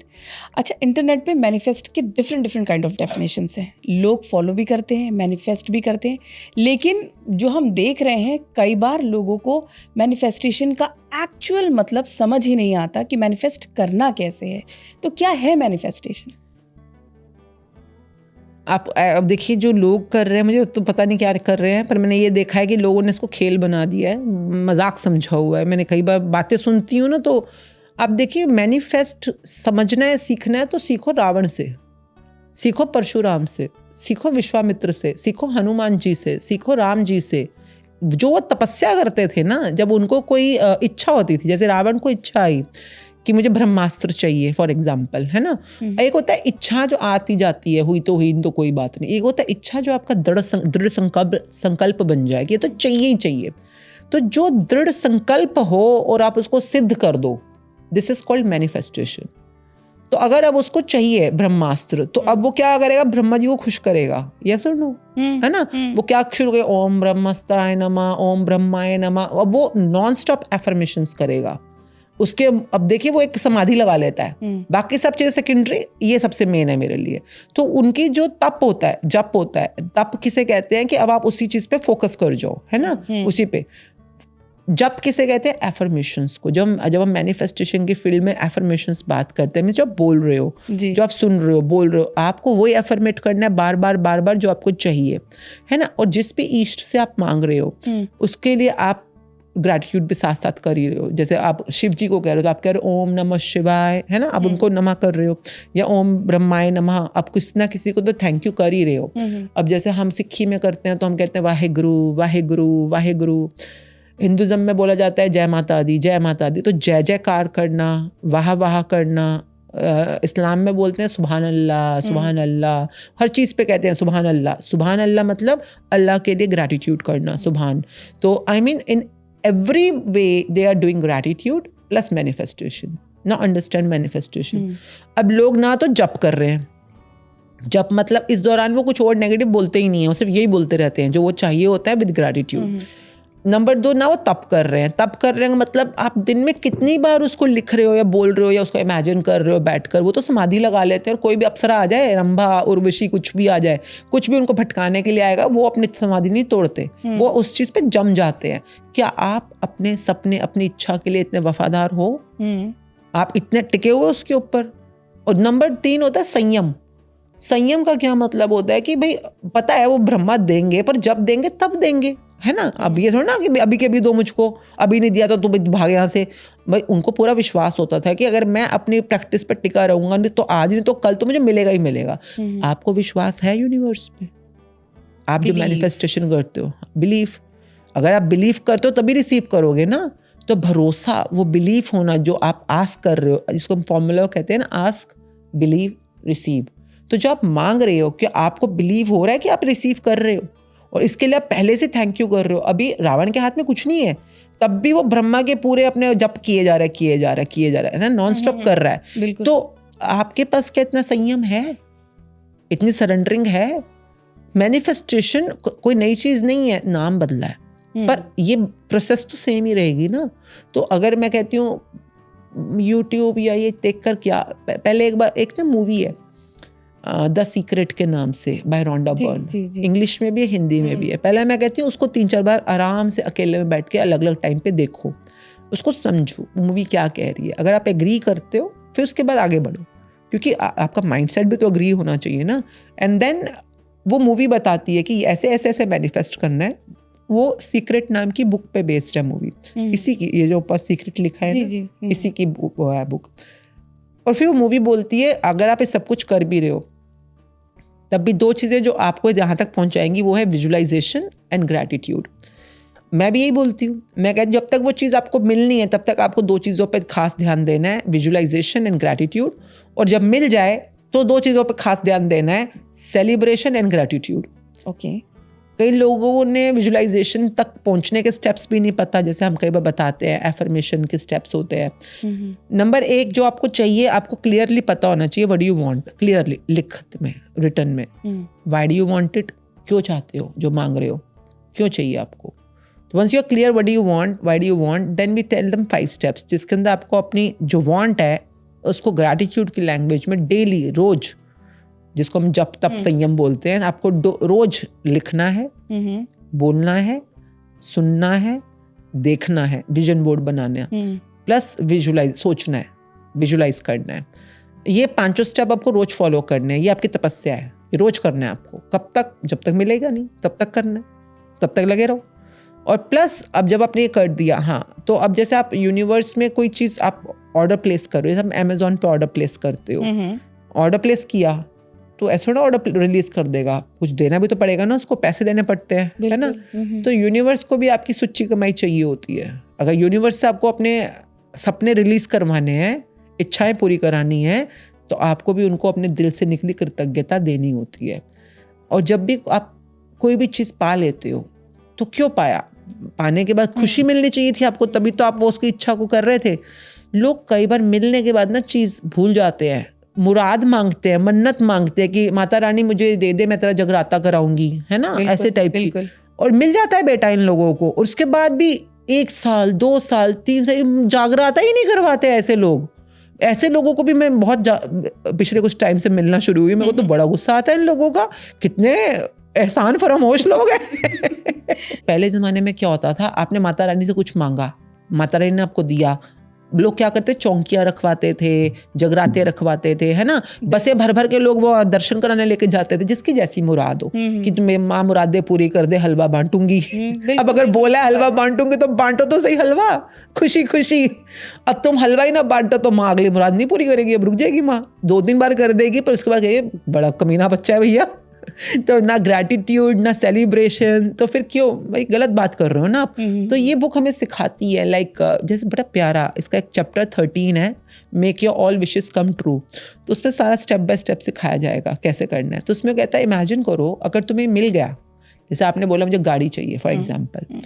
अच्छा, इंटरनेट पे मैनिफेस्ट के डिफरेंट काइंड ऑफ डेफिनेशंस हैं। लोग फॉलो भी करते हैं, मैनिफेस्ट भी करते हैं, लेकिन जो हम देख रहे हैं कई बार लोगों को मैनिफेस्टेशन का एक्चुअल मतलब समझ ही नहीं आता कि मैनिफेस्ट करना कैसे है। तो क्या है मैनिफेस्टेशन? आप अब देखिए, जो लोग कर रहे हैं, मुझे तो पता नहीं क्या कर रहे हैं, पर मैंने ये देखा है कि लोगों ने इसको खेल बना दिया है, मजाक समझा हुआ है। मैंने कई बार बातें सुनती हूँ ना, तो आप देखिए, मैनिफेस्ट समझना है, सीखना है तो सीखो रावण से, सीखो परशुराम से, सीखो विश्वामित्र से, सीखो हनुमान जी से, सीखो राम जी से। जो वो तपस्या करते थे ना, जब उनको कोई इच्छा होती थी, जैसे रावण को इच्छा आई कि मुझे ब्रह्मास्त्र चाहिए फॉर एग्जाम्पल, है ना। एक होता है इच्छा जो आती जाती है, हुई तो हुई, तो कोई बात नहीं। एक होता है इच्छा जो आपका दृढ़ संकल्प बन जाए कि ये तो चाहिए ही चाहिए। तो जो दृढ़ संकल्प हो और आप उसको सिद्ध कर दो, दिस इज कॉल्ड मैनिफेस्टेशन। तो अगर अब उसको चाहिए ब्रह्मास्त्र, तो अब वो क्या करेगा? ब्रह्मा जी को खुश करेगा, यस और नो, है ना। वो क्या शुरू करेगा? ओम ब्रह्मस्त्राय नमः, ओम ब्रह्माय नमः। अब वो नॉन स्टॉप एफर्मेशंस करेगा। उसके अब देखिए, वो एक समाधि लगा लेता है, बाकी सब चीजें सेकेंडरी, ये सबसे मेन है मेरे लिए। तो उनकी जो तप होता है, जप होता है, तप किसे कहते हैं कि अब आप उसी चीज पे फोकस कर जाओ, है ना, उसी पे। जब किसे कहते हैं? एफर्मेशंस को। जब हम मैनिफेस्टेशन की फील्ड में एफर्मेशंस बात करते हैं, मीन्स जो आप बोल रहे हो, जो आप सुन रहे हो, बोल रहे हो, आपको वही एफर्मेट करना है बार बार जो आपको चाहिए, है ना। और जिस भी ईष्ट से आप मांग रहे हो, उसके लिए आप ग्रैटिट्यूड भी साथ साथ कर ही रहे हो। जैसे आप शिव जी को कह रहे हो, तो आप कह रहे हो ओम नमः शिवाय, है ना, आप उनको नमः कर रहे हो, या ओम ब्रह्माय नमः, आप किसी ना किसी को तो थैंक यू कर ही रहे हो। अब जैसे हम सिक्खी में करते हैं, तो हम कहते हैं वाहेगुरु वाहेगुरु वाहेगुरु। हिंदुज़म में बोला जाता है जय माता दी, जय माता दी। तो जय जयकार करना, वाह वाह करना। इस्लाम में बोलते हैं सुभान अल्लाह, सुभान अल्लाह। हर चीज़ पे कहते हैं सुभान अल्लाह। सुभान अल्लाह मतलब अल्लाह के लिए ग्रैटिट्यूड करना, सुभान। तो I mean in every way they are doing gratitude plus manifestation. Now understand manifestation. अब लोग ना तो जप कर रहे हैं, जप मतलब इस दौरान वो कुछ और नेगेटिव बोलते ही नहीं है, वो सिर्फ यही बोलते रहते हैं जो वो चाहिए होता है विद ग्रैटिट्यूड। नंबर 2 ना वो तप कर रहे हैं मतलब आप दिन में कितनी बार उसको लिख रहे हो या बोल रहे हो या उसको इमेजिन कर रहे हो बैठकर। वो तो समाधि लगा लेते हैं और कोई भी अप्सरा आ जाए, रंभा उर्वशी कुछ भी आ जाए, कुछ भी उनको भटकाने के लिए आएगा, वो अपनी समाधि नहीं तोड़ते, वो उस चीज़ पे जम जाते हैं। क्या आप अपने सपने, अपनी इच्छा के लिए इतने वफादार हो? आप इतने टिके हुए उसके ऊपर? और नंबर 3 होता है संयम। संयम का क्या मतलब होता है कि भाई पता है वो ब्रह्मा देंगे, पर जब देंगे तब देंगे, है ना। अब ये थोड़ा ना कि अभी के भी दो मुझको, अभी नहीं दिया तो तू भाग यहाँ से। भाई उनको पूरा विश्वास होता था कि अगर मैं अपनी प्रैक्टिस पे टिका रहूंगा, नहीं तो आज नहीं तो कल तो मुझे मिलेगा ही मिलेगा। आपको विश्वास है यूनिवर्स पे? आप जो मैनिफेस्टेशन करते हो, बिलीफ, अगर आप बिलीव करते हो तभी रिसीव करोगे ना। तो भरोसा, वो बिलीफ होना जो आप आस्क कर रहे हो, जिसको हम फॉर्मूला कहते हैं ना, आस्क बिलीव रिसीव। तो जो आप मांग रहे हो, क्या आपको बिलीव हो रहा है कि आप रिसीव कर रहे हो? और इसके लिए आप पहले से थैंक यू कर रहे हो। अभी रावण के हाथ में कुछ नहीं है, तब भी वो ब्रह्मा के पूरे अपने जप किए जा रहा है ना, नॉन स्टॉप कर रहा है। तो आपके पास क्या इतना संयम है? इतनी सरेंडरिंग है? मैनिफेस्टेशन कोई नई चीज नहीं है, नाम बदला है, पर ये प्रोसेस तो सेम ही रहेगी ना। तो अगर मैं कहती हूँ यूट्यूब या ये देखकर क्या, पहले एक ना मूवी है द सीक्रेट के नाम से, बाय रोंडा बर्न, इंग्लिश में भी है, हिंदी में भी है। पहले मैं कहती हूँ उसको 3-4 बार आराम से अकेले में बैठ के अलग अलग टाइम पे देखो, उसको समझो मूवी क्या कह रही है। अगर आप एग्री करते हो फिर उसके बाद आगे बढ़ो, क्योंकि आपका माइंडसेट भी तो एग्री होना चाहिए ना। एंड देन वो मूवी बताती है कि ऐसे ऐसे ऐसे मैनिफेस्ट करना है। वो सीक्रेट नाम की बुक पे बेस्ड है मूवी, इसी की, ये जो ऊपर सीक्रेट लिखा है ना, इसी की वो है बुक। और फिर वो मूवी बोलती है अगर आप ये सब कुछ कर भी रहे हो, तब भी 2 चीज़ें जो आपको जहाँ तक पहुँचाएंगी वो है विजुअलाइजेशन एंड ग्रैटिट्यूड। मैं भी यही बोलती हूँ, मैं कहती हूँ जब तक वो चीज़ आपको मिलनी है तब तक आपको 2 चीज़ों पे खास ध्यान देना है, विजुअलाइजेशन एंड ग्रैटिट्यूड। और जब मिल जाए तो 2 चीज़ों पे खास ध्यान देना है, सेलिब्रेशन एंड ग्रैटिट्यूड। ओके। कई लोगों ने विजुअलाइजेशन तक पहुंचने के स्टेप्स भी नहीं पता, जैसे हम कई बार बताते हैं एफर्मेशन के स्टेप्स होते हैं। नंबर 1 जो आपको चाहिए, आपको क्लियरली पता होना चाहिए what do you want, clearly लिखत में, रिटन में, why do you want it, क्यों चाहते हो जो मांग रहे हो, क्यों चाहिए आपको। तो once you are clear what do you want, why do you want, then we tell them 5 steps, जिसके अंदर आपको अपनी जो वांट है उसको ग्रैटिट्यूड की लैंग्वेज में डेली, रोज, जिसको हम जप तप संयम बोलते हैं, आपको रोज लिखना है, बोलना है, सुनना है, देखना है, विजन बोर्ड बनाना है, प्लस विजुलाइज, सोचना है, विजुलाइज करना है। ये 5 स्टेप आपको रोज फॉलो करने हैं। ये आपकी तपस्या है, ये रोज करना है आपको। कब तक? जब तक मिलेगा नहीं तब तक करना है, तब तक लगे रहो। और प्लस अब जब आपने ये कर दिया, हाँ, तो अब जैसे आप यूनिवर्स में कोई चीज़ आप ऑर्डर प्लेस कर रहे हो, जैसे अमेजोन पे ऑर्डर प्लेस करते हो, ऑर्डर प्लेस किया तो ऐसा ना ऑर्डर रिलीज कर देगा, कुछ देना भी तो पड़ेगा ना, उसको पैसे देने पड़ते हैं, है ना। तो यूनिवर्स को भी आपकी सच्ची कमाई चाहिए होती है। अगर यूनिवर्स से आपको अपने सपने रिलीज करवाने हैं, इच्छाएं पूरी करानी है, तो आपको भी उनको अपने दिल से निकली कृतज्ञता देनी होती है। और जब भी आप कोई भी चीज़ पा लेते हो तो क्यों पाया, पाने के बाद खुशी मिलनी चाहिए थी आपको, तभी तो आप वो उसकी इच्छा को कर रहे थे। लोग कई बार मिलने के बाद ना चीज़ भूल जाते हैं, मुराद मांगते हैं, मन्नत मांगते हैं कि माता रानी मुझे दे दे, मैं तेरा जगराता कराऊंगी, है ना, ऐसे टाइप की। और मिल जाता है बेटा इन लोगों को, और उसके बाद भी 1 साल 2 साल 3 साल जागराता ही नहीं करवाते ऐसे लोग। ऐसे लोगों को भी मैं बहुत पिछले कुछ टाइम से मिलना शुरू हुई, मेरे को तो बड़ा गुस्सा आता है इन लोगों का, कितने एहसान फरामोश लोग हैं। पहले ज़माने में क्या होता था, आपने माता रानी से कुछ मांगा, माता रानी ने आपको दिया। लोग क्या करते, चौंकियाँ रखवाते थे, जगराते रखवाते थे, है ना, बसें भर भर के लोग वो दर्शन कराने लेके जाते थे, जिसकी जैसी मुराद हो कि तुम्हें माँ मुरादे पूरी कर दे, हलवा बांटूंगी। अब अगर बोला है हलवा बांटूंगी तो बांटो तो सही हलवा, खुशी खुशी। अब तुम हलवा ही ना बांटो तो माँ अगली मुराद नहीं पूरी करेगी, अब रुक जाएगी माँ, 2-3 बार कर देगी, पर उसके बाद कहिए बड़ा कमीना बच्चा है भैया। तो ना ग्रैटिट्यूड ना सेलिब्रेशन, तो फिर क्यों भाई, गलत बात कर रहे हो ना आप। तो ये बुक हमें सिखाती है, लाइक जैसे बड़ा प्यारा, इसका एक चैप्टर 13 है, make your all wishes come true. तो उसमें सारा स्टेप बाय स्टेप सिखाया जाएगा कैसे करना है। तो उसमें कहता है, इमेजिन करो अगर तुम्हें मिल गया, जैसे आपने बोला मुझे गाड़ी चाहिए फॉर एग्जाम्पल,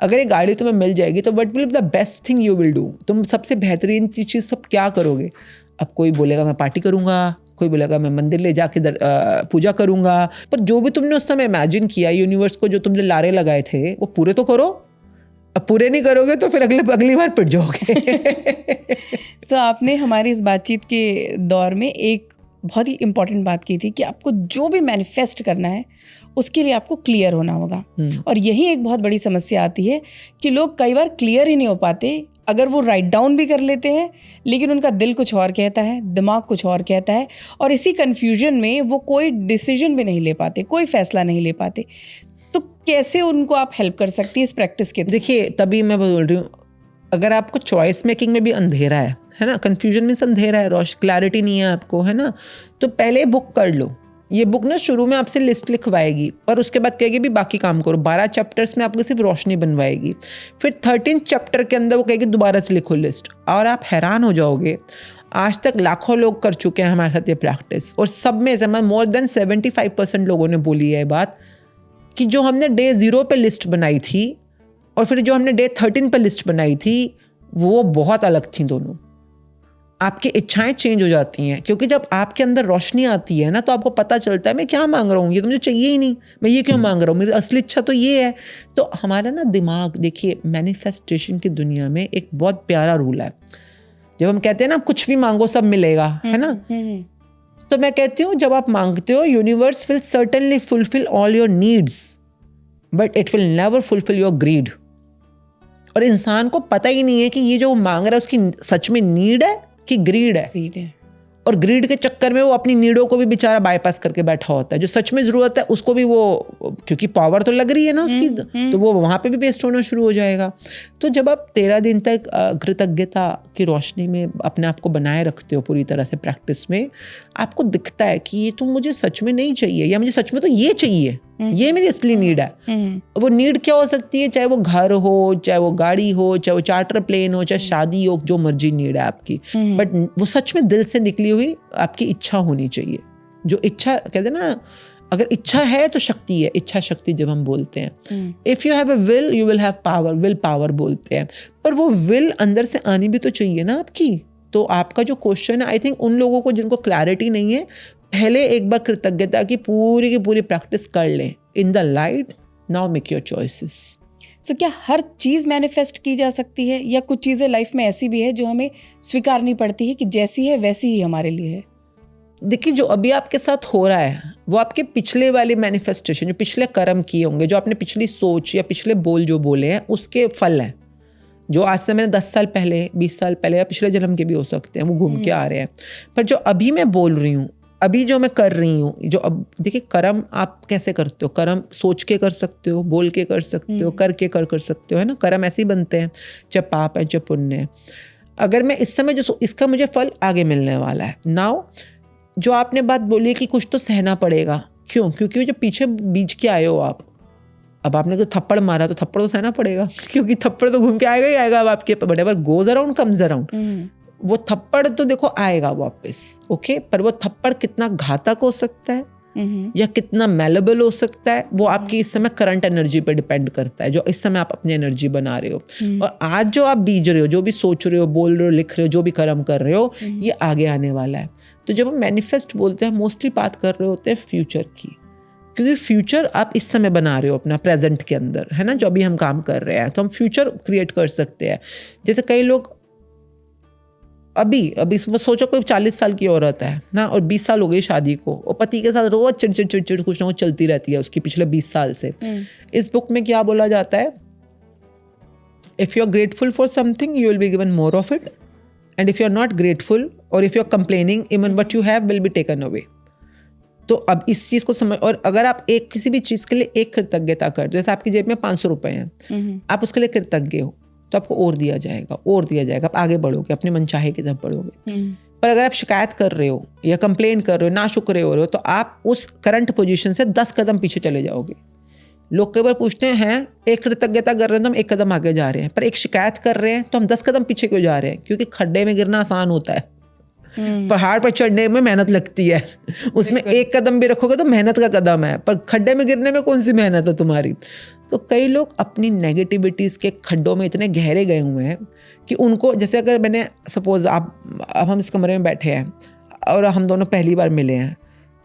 अगर ये गाड़ी तुम्हें मिल जाएगी तो what will be the best thing you will do, तुम सबसे बेहतरीन चीज़ सब क्या करोगे। अब कोई बोलेगा मैं पार्टी करूँगा, कोई बोलेगा मैं मंदिर ले जाके पूजा करूंगा, पर जो भी तुमने उस समय इमेजिन किया, यूनिवर्स को जो तुमने लारे लगाए थे वो पूरे तो करो। अब पूरे नहीं करोगे तो फिर अगली बार पिट जाओगे। तो आपने हमारी इस बातचीत के दौर में एक बहुत ही इम्पॉर्टेंट बात की थी कि आपको जो भी मैनिफेस्ट करना है उसके लिए आपको क्लियर होना होगा। और यही एक बहुत बड़ी समस्या आती है कि लोग कई बार क्लियर ही नहीं हो पाते। अगर वो राइट डाउन भी कर लेते हैं लेकिन उनका दिल कुछ और कहता है, दिमाग कुछ और कहता है, और इसी कन्फ्यूजन में वो कोई डिसीजन भी नहीं ले पाते, कोई फैसला नहीं ले पाते। तो कैसे उनको आप हेल्प कर सकती है इस प्रैक्टिस के? देखिए, तभी मैं बोल रही हूँ, अगर आपको चॉइस मेकिंग में भी अंधेरा है ना, कन्फ्यूजन मीन्स अंधेरा है, क्लैरिटी नहीं है आपको, है ना, तो पहले बुक कर लो। ये बुक ना शुरू में आपसे लिस्ट लिखवाएगी और उसके बाद कहेगी भी बाकी काम करो। 12 चैप्टर्स में आपको सिर्फ रोशनी बनवाएगी। फिर 13 चैप्टर के अंदर वो कहेगी दोबारा से लिखो लिस्ट, और आप हैरान हो जाओगे। आज तक लाखों लोग कर चुके हैं हमारे साथ ये प्रैक्टिस, और सब में से मोर देन 75% लोगों ने बोली है बात कि जो हमने डे 0 पे लिस्ट बनाई थी और फिर जो हमने डे 13 पे लिस्ट बनाई थी, वो बहुत अलग थी दोनों। आपकी इच्छाएं चेंज हो जाती हैं, क्योंकि जब आपके अंदर रोशनी आती है ना, तो आपको पता चलता है मैं क्या मांग रहा हूँ, ये तो मुझे चाहिए ही नहीं, मैं ये क्यों मांग रहा हूँ, मेरी असली इच्छा तो ये है। तो हमारा ना दिमाग, देखिए मैनिफेस्टेशन की दुनिया में एक बहुत प्यारा रूल है। जब हम कहते हैं ना कुछ भी मांगो सब मिलेगा, है ना, तो मैं कहती हूँ जब आप मांगते हो, universe will certainly fulfil all your needs but it will never fulfil your greed. और इंसान को पता ही नहीं है कि ये जो मांग रहा है उसकी सच में नीड है कि ग्रीड है। और ग्रीड के चक्कर में वो अपनी नीडों को भी बेचारा बाईपास करके बैठा होता है। जो सच में ज़रूरत है उसको भी वो, क्योंकि पावर तो लग रही है ना उसकी, तो वो वहाँ पे भी वेस्ट होना शुरू हो जाएगा। तो जब आप 13 दिन तक कृतज्ञता की रोशनी में अपने आप को बनाए रखते हो पूरी तरह से प्रैक्टिस में, आपको दिखता है कि ये तो मुझे सच में नहीं चाहिए, या मुझे सच में तो ये चाहिए, ये मेरी असली नीड है। वो नीड क्या हो सकती है, चाहे वो घर हो, चाहे वो गाड़ी हो, चाहे वो चार्टर प्लेन हो, चाहे शादी हो, जो मर्जी नीड है आपकी, बट वो सच में दिल से निकली हुई आपकी इच्छा होनी चाहिए। जो इच्छा कहते हैं ना, अगर इच्छा है तो शक्ति है। इच्छा शक्ति जब हम बोलते हैं, if you have a will you will have power, will power बोलते हैं। पर वो विल अंदर से आनी भी तो चाहिए ना आपकी। तो आपका जो क्वेश्चन है, आई थिंक उन लोगों को जिनको क्लैरिटी नहीं है, पहले एक बार कृतज्ञता की पूरी प्रैक्टिस कर लें। In the light now make your choices. So क्या हर चीज़ मैनिफेस्ट की जा सकती है, या कुछ चीज़ें लाइफ में ऐसी भी है जो हमें स्वीकारनी पड़ती है कि जैसी है वैसी ही हमारे लिए है? देखिए, जो अभी आपके साथ हो रहा है वो आपके पिछले वाले मैनिफेस्टेशन, जो पिछले कर्म किए होंगे, जो आपने पिछली सोच या पिछले बोल जो बोले हैं, उसके फल हैं। जो आज से मैंने 10 साल पहले, 20 साल पहले या पिछले जन्म के भी हो सकते हैं, वो घूम के आ रहे हैं। पर जो अभी मैं बोल रही हूँ, अभी जो मैं कर रही हूँ, जो अब देखिए, कर्म आप कैसे करते हो? कर्म सोच के कर सकते हो, बोल के कर सकते हो, करके कर सकते हो, है ना। कर्म ऐसे ही बनते हैं, चाहे पाप है चाहे पुण्य है। अगर मैं इस समय जो इसका मुझे फल आगे मिलने वाला है। नाउ जो आपने बात बोली कि कुछ तो सहना पड़ेगा, क्यों? क्योंकि जो पीछे बीज के आए हो आप, अब आपने तो थप्पड़ मारा तो थप्पड़ तो सहना पड़ेगा, क्योंकि थप्पड़ तो घूम के आएगा ही आएगा। अब आपके whatever goes around comes around, वो थप्पड़ तो देखो आएगा वापस, ओके। पर वो थप्पड़ कितना घातक हो सकता है या कितना मैलेबल हो सकता है, वो आपकी इस समय करंट एनर्जी पे डिपेंड करता है, जो इस समय आप अपनी एनर्जी बना रहे हो। और आज जो आप बीज रहे हो, जो भी सोच रहे हो, बोल रहे हो, लिख रहे हो, जो भी कर्म कर रहे हो, ये आगे आने वाला है। तो जब हम मैनिफेस्ट बोलते हैं, मोस्टली बात कर रहे होते हैं फ्यूचर की, क्योंकि फ्यूचर आप इस समय बना रहे हो अपना प्रेजेंट के अंदर, है ना। जो अभी हम काम कर रहे हैं, तो हम फ्यूचर क्रिएट कर सकते हैं। जैसे कई लोग अभी सोचो कोई 40 साल की औरत है ना, और 20 साल हो गई शादी को, और पति के साथ रोज चिड़चिड़ कुछ ना कुछ चलती रहती है उसकी पिछले 20 साल से। इस बुक में क्या बोला जाता है? If you are grateful for something you will be given more of it, and if you are not grateful और if you are complaining, even what you have will be taken away. तो अब इस चीज़ को समझ, और अगर आप एक किसी भी चीज़ के लिए एक कृतज्ञता करते हो, जैसे आपकी जेब में 500 रुपए हैं, आप उसके लिए कृतज्ञ हो, तो आपको और दिया जाएगा, और दिया जाएगा। आप आगे बढ़ोगे, अपने मन चाहे की तरफ बढ़ोगे। पर अगर आप शिकायत कर रहे हो या कंप्लेन कर रहे हो, नाशुक्र हो रहे हो, तो आप उस करंट पोजीशन से 10 कदम पीछे चले जाओगे। लोग कई बार पूछते हैं, एक कृतज्ञता कर रहे हैं तो हम 1 कदम आगे जा रहे हैं, पर एक शिकायत कर रहे हैं तो हम 10 कदम पीछे क्यों जा रहे हैं? क्योंकि खड्डे में गिरना आसान होता है, पहाड़ पर चढ़ने में मेहनत लगती है। उसमें 1 कदम भी रखोगे तो मेहनत का कदम है, पर खड्डे में गिरने में कौन सी मेहनत है तुम्हारी? तो कई लोग अपनी नेगेटिविटीज के खड्डों में इतने गहरे गए हुए हैं कि उनको, जैसे अगर मैंने सपोज अब हम इस कमरे में बैठे हैं और हम दोनों पहली बार मिले हैं,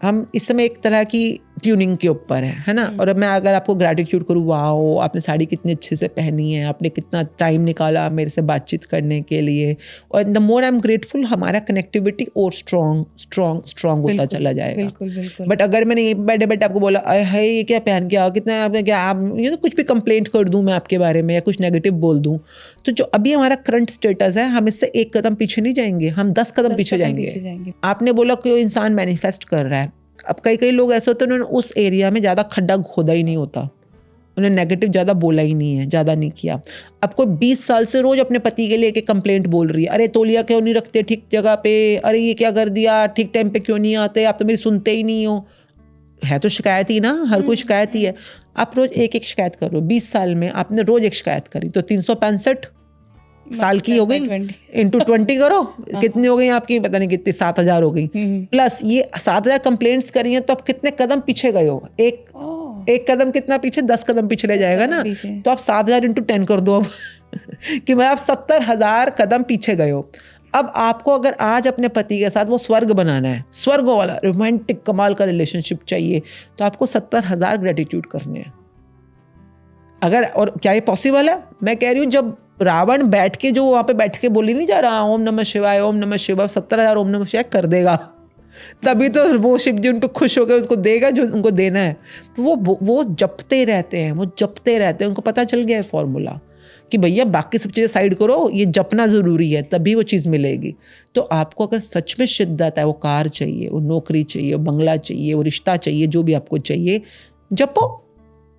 हम इस समय एक तरह की ट्यूनिंग के ऊपर है ना। और अब मैं अगर आपको ग्रैटिट्यूड करूँ, वाओ आपने साड़ी कितनी अच्छे से पहनी है, आपने कितना टाइम निकाला मेरे से बातचीत करने के लिए, और the more I am grateful हमारा कनेक्टिविटी और स्ट्रॉन्ग होता चला जाएगा। बिल्कुल बिल्कुल। बट अगर मैंने ये बैठे बैठे आपको बोला है ये क्या पहन के आओ, कितना आपने क्या, आप कुछ भी कंप्लेंट कर दूं मैं आपके बारे में या कुछ नेगेटिव बोल दूं, तो जो अभी हमारा करंट स्टेटस है हम इससे एक कदम पीछे नहीं जाएंगे, हम 10 कदम पीछे जाएंगे। आपने बोला कोई इंसान मैनिफेस्ट कर रहा है, अब कई लोग ऐसे होते हैं उन्होंने उस एरिया में ज़्यादा खड्डा खोदा ही नहीं होता, उन्हें नेगेटिव ज़्यादा बोला ही नहीं है, ज़्यादा नहीं किया। अब कोई 20 साल से रोज़ अपने पति के लिए एक कंप्लेंट बोल रही है, अरे तौलिया क्यों नहीं रखते ठीक जगह पे, अरे ये क्या कर दिया, ठीक टाइम पे क्यों नहीं आते, आप तो मेरी सुनते ही नहीं हो, है तो शिकायत ही ना, हर कोई शिकायत ही है। आप रोज़ एक शिकायत करो, 20 साल में आपने रोज़ एक शिकायत करी तो 365 साल की हो गई, इंटू 20 करो कितनी हो गई आपकी, पता नहीं कितनी, 7,000 हो गई। प्लस ये 7,000 कंप्लेंट्स करी हैं तो आप कितने कदम पीछे गए हो, एक कदम कितना पीछे, 10 कदम पीछे ले जाएगा ना, तो आप 7,000 इंटू 10 कर दो अब कि मैं आप 70,000 कदम पीछे गए हो। अब आपको अगर आज अपने पति के साथ वो स्वर्ग बनाना है, स्वर्ग वाला रोमांटिक कमाल का रिलेशनशिप चाहिए, तो आपको 70,000 ग्रेटिट्यूड करने हैं। अगर, और क्या ये पॉसिबल है? मैं कह रही हूँ जब रावण बैठ के जो वहाँ पे बैठ के बोली नहीं जा रहा ओम नमः शिवाय ओम नमः शिवाय, 70,000 ओम नमः शिवाय कर देगा, तभी तो वो शिव जी उन पर खुश होकर उसको देगा जो उनको देना है। तो वो जपते रहते हैं, उनको पता चल गया है फॉर्मूला कि भैया बाकी सब चीज़ें साइड करो, ये जपना ज़रूरी है तभी वो चीज़ मिलेगी। तो आपको अगर सच में शिद्दत है, वो कार चाहिए, वो नौकरी चाहिए, वो बंगला चाहिए, वो रिश्ता चाहिए, जो भी आपको चाहिए, जपो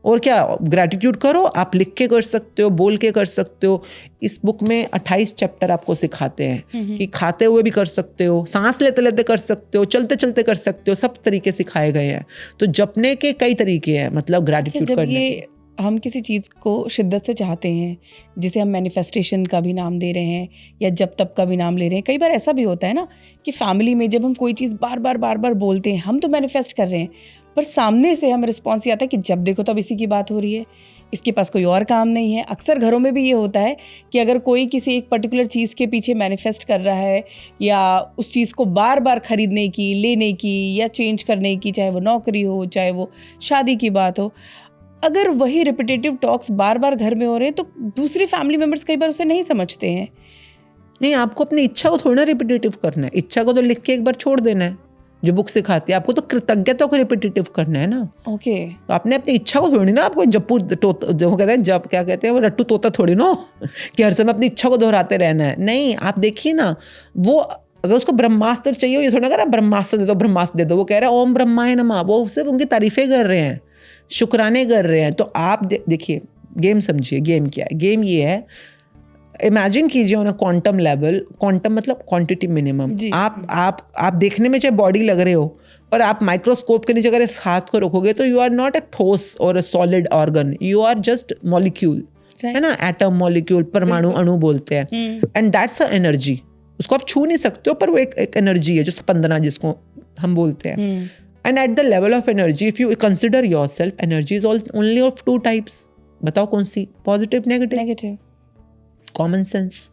और क्या, ग्रैटिट्यूड करो। आप लिख के कर सकते हो, बोल के कर सकते हो। इस बुक में 28 चैप्टर आपको सिखाते हैं कि खाते हुए भी कर सकते हो, सांस लेते लेते कर सकते हो, चलते चलते कर सकते हो, सब तरीके सिखाए गए हैं। तो जपने के कई तरीके हैं, मतलब ग्रैटिट्यूड करने के। हम किसी चीज़ को शिद्दत से चाहते हैं, जिसे हम मैनिफेस्टेशन का भी नाम दे रहे हैं या जब तब का भी नाम ले रहे हैं। कई बार ऐसा भी होता है ना कि फैमिली में जब हम कोई चीज़ बार बार बोलते हैं, हम तो मैनिफेस्ट कर रहे हैं, पर सामने से हमें रिस्पॉन्स ये आता है कि जब देखो तब इसी की बात हो रही है, इसके पास कोई और काम नहीं है। अक्सर घरों में भी ये होता है कि अगर कोई किसी एक पर्टिकुलर चीज़ के पीछे मैनिफेस्ट कर रहा है या उस चीज़ को बार बार खरीदने की, लेने की या चेंज करने की, चाहे वो नौकरी हो, चाहे वो शादी की बात हो, अगर वही रिपीटेटिव टॉक्स बार बार घर में हो रहे हैं तो दूसरे फैमिली मेम्बर्स कई बार उसे नहीं समझते हैं। नहीं, आपको अपनी इच्छा को थोड़ा रिपीटेटिव करना है, इच्छा को तो लिख के एक बार छोड़ देना है, जो बुक सिखाती है। आपको तो कृतज्ञता को रिपीटेटिव करना है ना। ओके। तो आपने अपनी इच्छा को थोड़ी ना, आपको जप्पू जो कहते हैं, जब क्या कहते हैं वो रट्टू तोता थोड़ी ना कि हर समय अपनी इच्छा को दोहराते रहना है। नहीं, आप देखिए ना, वो अगर उसको ब्रह्मास्त्र चाहिए, ये थोड़ा ना ब्रह्मास्त्र दे दो, ब्रह्मास्त्र दे दो, वो कह रहा है ओम ब्रह्माय नमः, वो सिर्फ उनकी तारीफें कर रहे हैं, शुक्राने कर रहे हैं। तो आप देखिए, गेम समझिए, गेम क्या है? गेम ये है, इमेजिन कीजिए on a quantum level, quantum मतलब क्वांटिटी मिनिमम। आप देखने में चाहे बॉडी लग रहे हो, पर आप माइक्रोस्कोप के नीचे अगर इस हाथ को रखोगे तो यू आर नॉट अ ठोस और a solid organ, you are just molecule, है ना, एटम, मॉलिक्यूल, परमाणु, अणु बोलते हैं। एंड दैट्स अ एनर्जी, उसको आप छू नहीं सकते हो, पर वो एक एनर्जी है, जो स्पंदना जिसको हम बोलते हैं। And at the level of energy, if you consider yourself, energy is only of 2 types. बताओ कौन सी? Positive, negative. Common sense.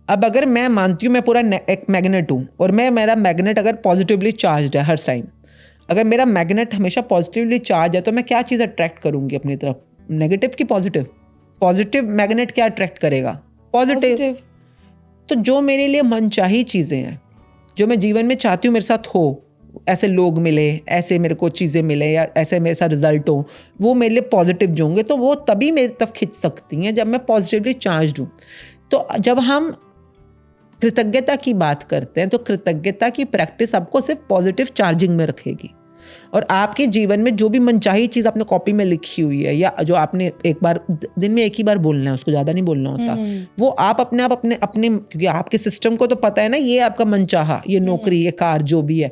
अब अगर मैं मानती हूँ मैं पूरा एक मैग्नेट हूँ और मेरा मैग्नेट अगर पॉजिटिवली चार्ज है हर टाइम, अगर मेरा मैग्नेट हमेशा पॉजिटिवली चार्ज है, तो मैं क्या चीज़ अट्रैक्ट करूँगी अपनी तरफ? नेगेटिव की पॉजिटिव? पॉजिटिव मैग्नेट क्या अट्रैक्ट करेगा? पॉजिटिव। तो जो मेरे लिए मनचाही चीज़ें हैं, जो मैं जीवन में चाहती हूँ मेरे साथ हो, ऐसे लोग मिले, ऐसे मेरे को चीज़ें मिले या ऐसे मेरे साथ रिजल्ट हो, वो मेरे लिए पॉजिटिव जो होंगे, तो वो तभी मेरी तरफ खिंच सकती हैं जब मैं पॉजिटिवली चार्ज हूँ। तो जब हम कृतज्ञता की बात करते हैं, तो कृतज्ञता की प्रैक्टिस आपको सिर्फ पॉजिटिव चार्जिंग में रखेगी। और आपके जीवन में जो भी मनचाही चीज़ आपने कॉपी में लिखी हुई है, या जो आपने एक बार दिन में एक ही बार बोलना है, उसको ज़्यादा नहीं बोलना होता, वो आप अपने क्योंकि आपके सिस्टम को तो पता है ना, ये आपका मनचाहा, ये नौकरी, ये कार, जो भी है,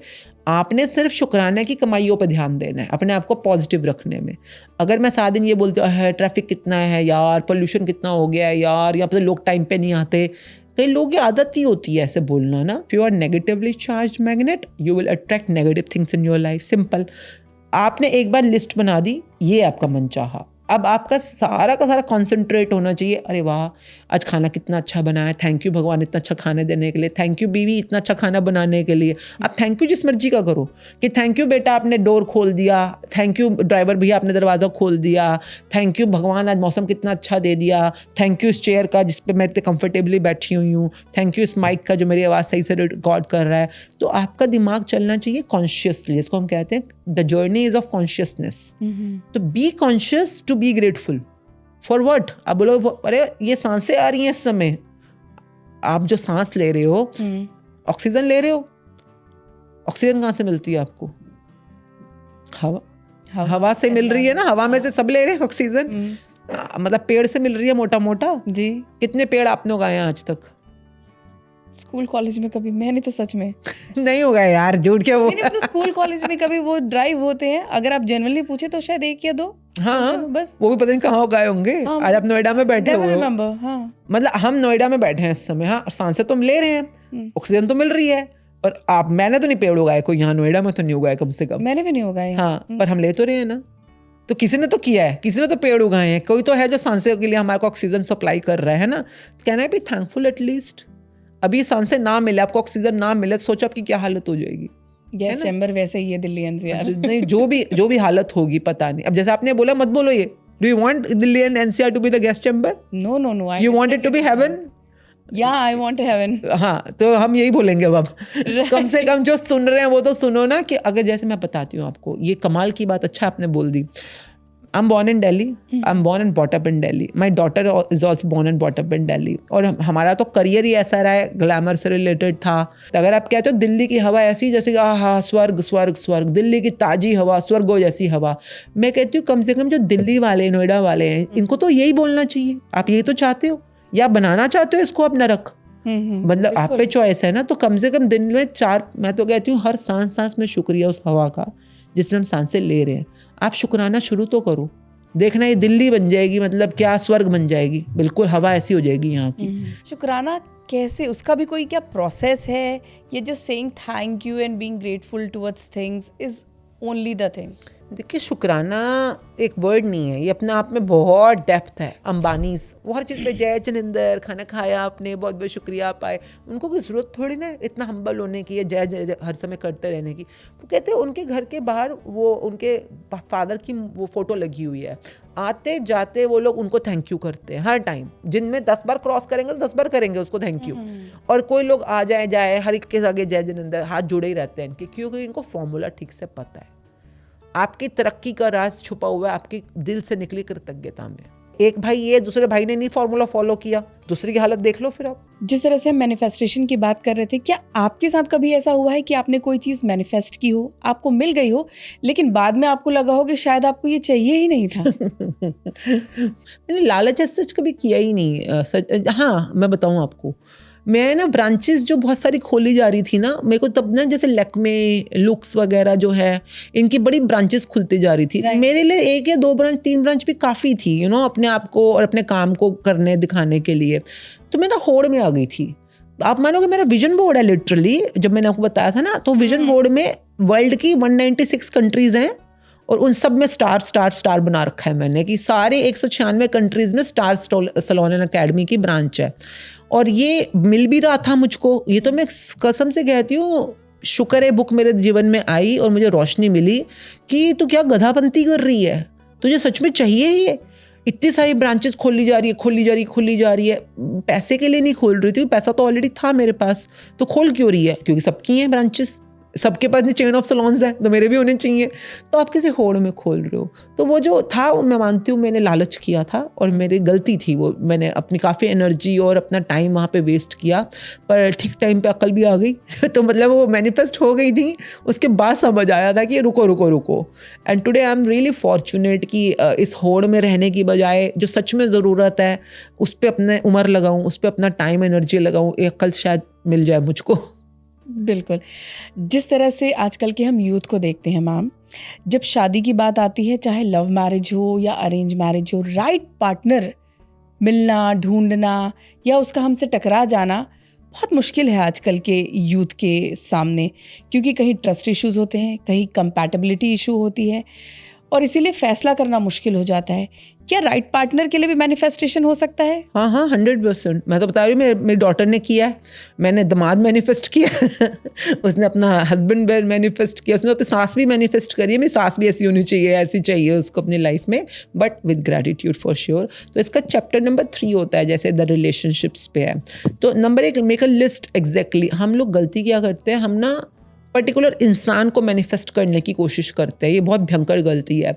आपने सिर्फ शुक्राने की कमाइयों पर ध्यान देना है, अपने आप को पॉजिटिव रखने में। अगर मैं सारा दिन ये बोलती हूँ ट्रैफिक कितना है यार, पोल्यूशन कितना हो गया है यार, यहाँ पर लोग टाइम पे नहीं आते, कई लोग की आदत ही होती है ऐसे बोलना ना। If you are negatively charge magnet, you will attract negative things in your life. Simple. आपने एक बार लिस्ट बना दी, ये आपका मनचाहा, अब आपका सारा का सारा कॉन्सेंट्रेट होना चाहिए, अरे वाह आज खाना कितना अच्छा बना है, थैंक यू भगवान इतना अच्छा खाना देने के लिए, थैंक यू बीवी इतना अच्छा खाना बनाने के लिए। आप थैंक यू जिस मर्जी का करो कि थैंक यू बेटा आपने डोर खोल दिया, थैंक यू ड्राइवर भैया आपने दरवाज़ा खोल दिया, थैंक यू भगवान आज मौसम कितना अच्छा दे दिया, थैंक यू इस चेयर का जिस पे मैं इतने कंफर्टेबली बैठी हुई हूँ, थैंक यू इस माइक का जो मेरी आवाज़ सही से रिकॉर्ड कर रहा है। तो आपका दिमाग चलना चाहिए कॉन्शियसली, इसको हम कहते हैं the journey is of consciousness. तो be conscious to be grateful for what. आप बोलो अरे ये सांसें आ रही हैं इस समय, आप जो सांस ले रहे हो ऑक्सीजन ले रहे हो, ऑक्सीजन कहाँ से मिलती है आपको? हवा से मिल रही है ना, हवा में से सब ले रहे हैं ऑक्सीजन। मतलब पेड़ से मिल रही है मोटा मोटा जी। कितने पेड़ आपने उगाए हैं आज तक? स्कूल कॉलेज में कभी, मैंने तो सच में नहीं उगाए यार, झूठ क्या वो। तो स्कूल कॉलेज में कभी वो ड्राइव होते हैं, अगर आप जनरली पूछे तो शायद 1 या 2। हाँ बस, वो भी पता नहीं कहाँ उगाए होंगे। आज आप नोएडा में बैठे हो, मतलब हम नोएडा में बैठे हैं इस समय। हाँ सांसें तो हम ले रहे हैं, ऑक्सीजन तो मिल रही है, और आप, मैंने तो नहीं पेड़ उगाए कोई, यहाँ नोएडा में तो नहीं उगाए कम से कम। मैंने भी नहीं उगाए। हाँ पर हम ले तो रहे हैं ना, तो किसी ने तो किया है, किसी ने तो पेड़ उगाए हैं, कोई तो है जो सांसें के लिए हमारे को ऑक्सीजन सप्लाई कर रहा है ना। Can I be thankful at least? अभी सांसें ना मिले, आपको ऑक्सीजन ना मिले तो सोचो आपकी क्या हालत हो जाएगी। गैस चैम्बर वैसे ही है दिल्ली एनसीआर। नहीं जो भी हालत होगी पता नहीं। अब जैसे आपने बोला मत बोलो ये, do you want Delhi and NCR to be the gas chamber? No no no, you want it to be heaven? या आई वांट हेवन। हाँ तो हम यही बोलेंगे अब कम से कम जो सुन रहे हैं वो तो सुनो ना, कि अगर जैसे मैं बताती हूँ आपको, ये कमाल की बात, अच्छा आपने बोल दी। I'm born in Delhi. I'm born and brought up in Delhi. My daughter is also born and brought up in Delhi. और हमारा तो करियर ही ऐसा रहा है, ग्लैमर से रिलेटेड था। तो अगर आप कहते हो दिल्ली की हवा ऐसी जैसे हाँ स्वर्ग स्वर्ग स्वर्ग, दिल्ली की ताज़ी हवा, स्वर्गो जैसी हवा, मैं कहती हूँ कम से कम जो दिल्ली वाले नोएडा वाले हैं इनको तो यही बोलना चाहिए। आप यही तो चाहते हो, या बनाना चाहते हो इसको अब नरक? मतलब आप पे चॉइस है ना। तो कम से कम दिन में 4, मैं तो कहती हूँ हर सांस में शुक्रिया उस हवा का जिसमें हम सांसें ले रहे हैं। आप शुक्राना शुरू तो करो, देखना ये दिल्ली बन जाएगी, मतलब क्या स्वर्ग बन जाएगी, बिल्कुल हवा ऐसी हो जाएगी यहाँ की। शुक्राना कैसे, उसका भी कोई क्या प्रोसेस है, ये just saying thank you and being grateful towards things is only the thing? देखिए शुक्राना एक वर्ड नहीं है, ये अपने आप में बहुत डेप्थ है। अंबानीज वो हर चीज़ पे जय जिनेंद्र, खाना खाया आपने, बहुत बहुत शुक्रिया पाए, उनको कोई ज़रूरत थोड़ी ना इतना हम्बल होने की है, जय जय हर समय करते रहने की। तो कहते हैं उनके घर के बाहर वो उनके फादर की वो फ़ोटो लगी हुई है, आते जाते वो लोग उनको थैंक यू करते हैं हर टाइम। जिन में 10 बार क्रॉस करेंगे तो 10 बार करेंगे उसको थैंक यू। और कोई लोग आ जाए जाए हर एक के आगे जय जिनेंद्र, हाथ जुड़े ही रहते हैं इनके, क्योंकि इनको फॉर्मूला ठीक से पता है। आपकी तरक्की का राज छुपा हुआ है आपकी दिल से निकली कृतज्ञता में। एक भाई ये, दूसरे भाई ने नहीं फॉर्मूला फॉलो किया, दूसरी की हालत देख लो फिर आप। जिस तरह से हम मैनिफेस्टेशन की बात कर रहे थे, क्या आपके साथ कभी ऐसा हुआ है कि आपने कोई चीज़ मैनिफेस्ट की हो, आपको मिल गई हो, लेकिन बाद में आपको लगा हो कि शायद आपको ये चाहिए ही नहीं था? मैंने लालच सच कभी किया ही नहीं। हाँ मैं बताऊँ आपको, मैं ना ब्रांचेस जो बहुत सारी खोली जा रही थी ना, मेरे को तब ना जैसे लैक्मे, लुक्स वगैरह जो है, इनकी बड़ी ब्रांचेस खुलती जा रही थी। मेरे लिए 1 या 2 ब्रांच 3 ब्रांच भी काफ़ी थी, अपने आप को और अपने काम को करने दिखाने के लिए। तो मैं ना होड़ में आ गई थी। आप मानोगे मेरा विजन बोर्ड है लिटरली, जब मैंने आपको बताया था ना, तो विजन बोर्ड में वर्ल्ड की 196 कंट्रीज़ हैं और उन सब में स्टार स्टार स्टार बना रखा है मैंने, कि सारे 196 कंट्रीज़ में स्टार सलोन एंड अकेडमी की ब्रांच है। और ये मिल भी रहा था मुझको, ये तो मैं कसम से कहती हूँ, शुक्र है बुक मेरे जीवन में आई और मुझे रोशनी मिली कि तू क्या गधापंती कर रही है, तुझे सच में चाहिए ही है? इतनी सारी ब्रांचेस खोली जा रही है। पैसे के लिए नहीं खोल रही थी, पैसा तो ऑलरेडी था मेरे पास, तो खोल क्यों रही है? क्योंकि सबकी हैं ब्रांचेस, सबके पास नहीं चेन ऑफ सलोन्स है, तो मेरे भी होने चाहिए। तो आप किसी होड़ में खोल रहे हो। तो वो जो था, मैं मानती हूँ मैंने लालच किया था और मेरी गलती थी वो, मैंने अपनी काफ़ी एनर्जी और अपना टाइम वहाँ पे वेस्ट किया, पर ठीक टाइम पे अकल भी आ गई तो मतलब वो मैनिफेस्ट हो गई थी। उसके बाद समझ आया था कि रुको। And today I am really fortunate कि इस होड़ में रहने की बजाय जो सच में ज़रूरत है उस पर अपने उम्र लगाऊँ, उस पर अपना टाइम एनर्जी लगाऊँ, एक अकल शायद मिल जाए मुझको। बिल्कुल। जिस तरह से आजकल के हम यूथ को देखते हैं मैम, जब शादी की बात आती है, चाहे लव मैरिज हो या अरेंज मैरिज हो, राइट पार्टनर मिलना, ढूंढना या उसका हमसे टकरा जाना बहुत मुश्किल है आजकल के यूथ के सामने, क्योंकि कहीं ट्रस्ट इश्यूज होते हैं, कहीं कंपैटिबिलिटी इशू होती है और इसीलिए फ़ैसला करना मुश्किल हो जाता है। क्या राइट पार्टनर के लिए भी मैनिफेस्टेशन हो सकता है? हाँ 100%। मैं तो बता रही हूँ, मेरी डॉटर ने किया है, मैंने दामाद मैनिफेस्ट किया उसने अपना हस्बैंड मैनिफेस्ट किया, उसने अपनी सास भी मैनिफेस्ट करी है, मेरी सास भी ऐसी होनी चाहिए, ऐसी चाहिए उसको अपनी लाइफ में, but with gratitude for sure. तो इसका चैप्टर नंबर 3 होता है, जैसे द रिलेशनशिप्स पे है। तो number 1, make a list. Exactly हम लोग गलती क्या करते हैं, हम ना पर्टिकुलर इंसान को मैनिफेस्ट करने की कोशिश करते हैं, ये बहुत भयंकर गलती है।